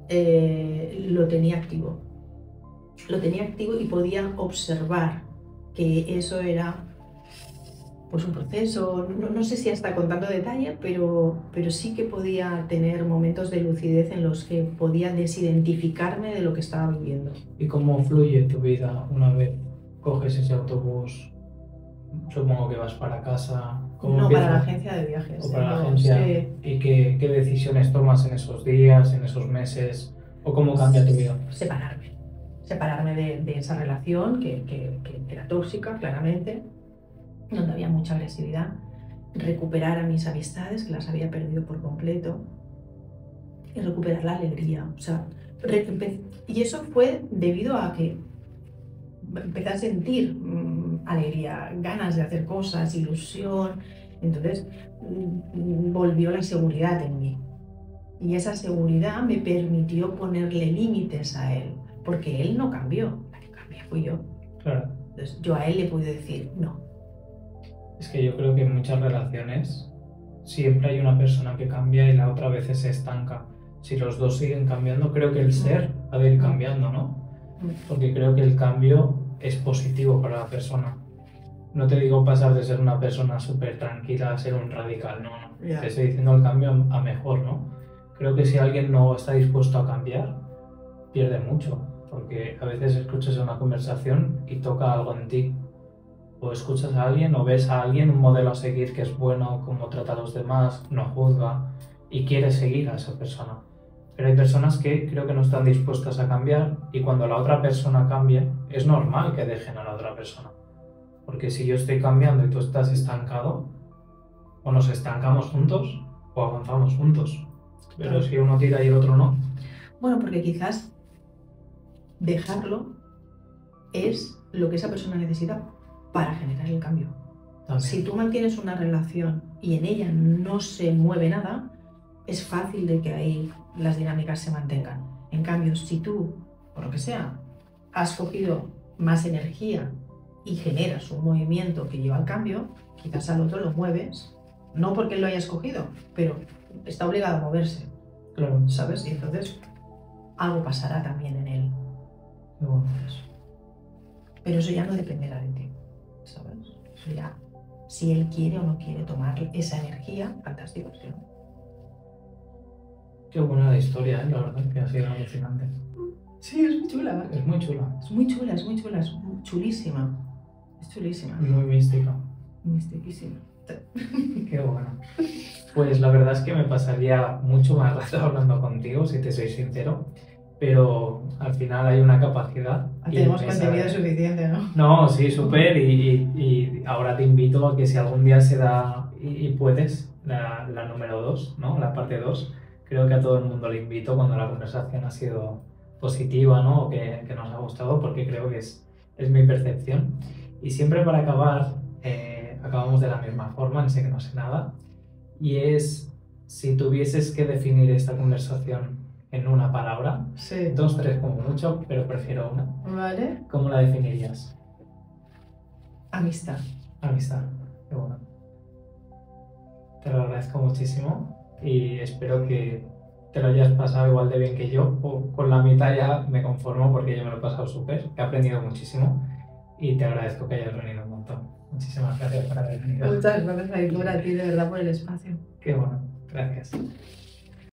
lo tenía activo. Lo tenía activo y podía observar que eso era pues un proceso, no sé si hasta con tanto detalle, pero sí que podía tener momentos de lucidez en los que podía desidentificarme de lo que estaba viviendo. ¿Y cómo fluye tu vida una vez coges ese autobús? Supongo que vas para casa. No, para la agencia de viajes. O para la agencia. Sí. ¿Y qué decisiones tomas en esos días, en esos meses? ¿O cómo cambia tu vida? Separarme de esa relación que era tóxica, claramente, donde había mucha agresividad, recuperar a mis amistades, que las había perdido por completo, y recuperar la alegría. O sea, y eso fue debido a que empecé a sentir alegría, ganas de hacer cosas, ilusión. Entonces volvió la seguridad en mí. Y esa seguridad me permitió ponerle límites a él, porque él no cambió, la que cambié fui yo. Claro. Entonces yo a él le pude decir no. Es que yo creo que en muchas relaciones siempre hay una persona que cambia y la otra a veces se estanca. Si los dos siguen cambiando, creo que el ser ha de ir cambiando, ¿no? Porque creo que el cambio es positivo para la persona. No te digo pasar de ser una persona súper tranquila a ser un radical, no. Te estoy diciendo el cambio a mejor, ¿no? Creo que si alguien no está dispuesto a cambiar, pierde mucho. Porque a veces escuchas una conversación y toca algo en ti. O escuchas a alguien o ves a alguien, un modelo a seguir que es bueno, cómo trata a los demás, no juzga y quieres seguir a esa persona. Pero hay personas que creo que no están dispuestas a cambiar y cuando la otra persona cambia, es normal que dejen a la otra persona. Porque si yo estoy cambiando y tú estás estancado, o nos estancamos juntos o avanzamos juntos. Pero claro, si uno tira y el otro no. Bueno, porque quizás dejarlo es lo que esa persona necesita para generar el cambio. También. Si tú mantienes una relación y en ella no se mueve nada, es fácil de que ahí las dinámicas se mantengan. En cambio, si tú, por lo que sea, has cogido más energía y generas un movimiento que lleva al cambio, quizás al otro lo mueves, no porque lo hayas cogido, pero está obligado a moverse. Claro. ¿Sabes? Y entonces algo pasará también en él. Qué bueno eso. Pero eso ya no dependerá de ti, ¿sabes? Eso ya, si él quiere o no quiere tomar esa energía, fantástico, ¿sí? Qué buena la historia, la verdad, que ha sido alucinante. Sí, es muy chula. Es muy chula. Es muy chula, es muy chula, es chulísima. Es chulísima. Muy mística. Mistiquísima. Qué bueno. Pues la verdad es que me pasaría mucho más rato hablando contigo, si te soy sincero, pero al final hay una capacidad. Tenemos contenido suficiente, ¿no? No, sí, súper, y ahora te invito a que si algún día se da y puedes, la número 2, ¿no? La parte 2, creo que a todo el mundo le invito cuando la conversación ha sido positiva, ¿no? O que nos ha gustado, porque creo que es mi percepción. Y siempre para acabar, acabamos de la misma forma, en Sé que no sé nada, y es, si tuvieses que definir esta conversación en una palabra, Sí. 2, 3 como mucho, pero prefiero una. Vale. ¿Cómo la definirías? Amistad. Amistad. Qué bueno. Te lo agradezco muchísimo y espero que te lo hayas pasado igual de bien que yo, o con la mitad ya me conformo porque yo me lo he pasado súper, he aprendido muchísimo y te agradezco que hayas venido un montón. Muchísimas gracias por haber venido. Muchas gracias, Aitor, a ti de verdad por el espacio. Qué bueno, gracias.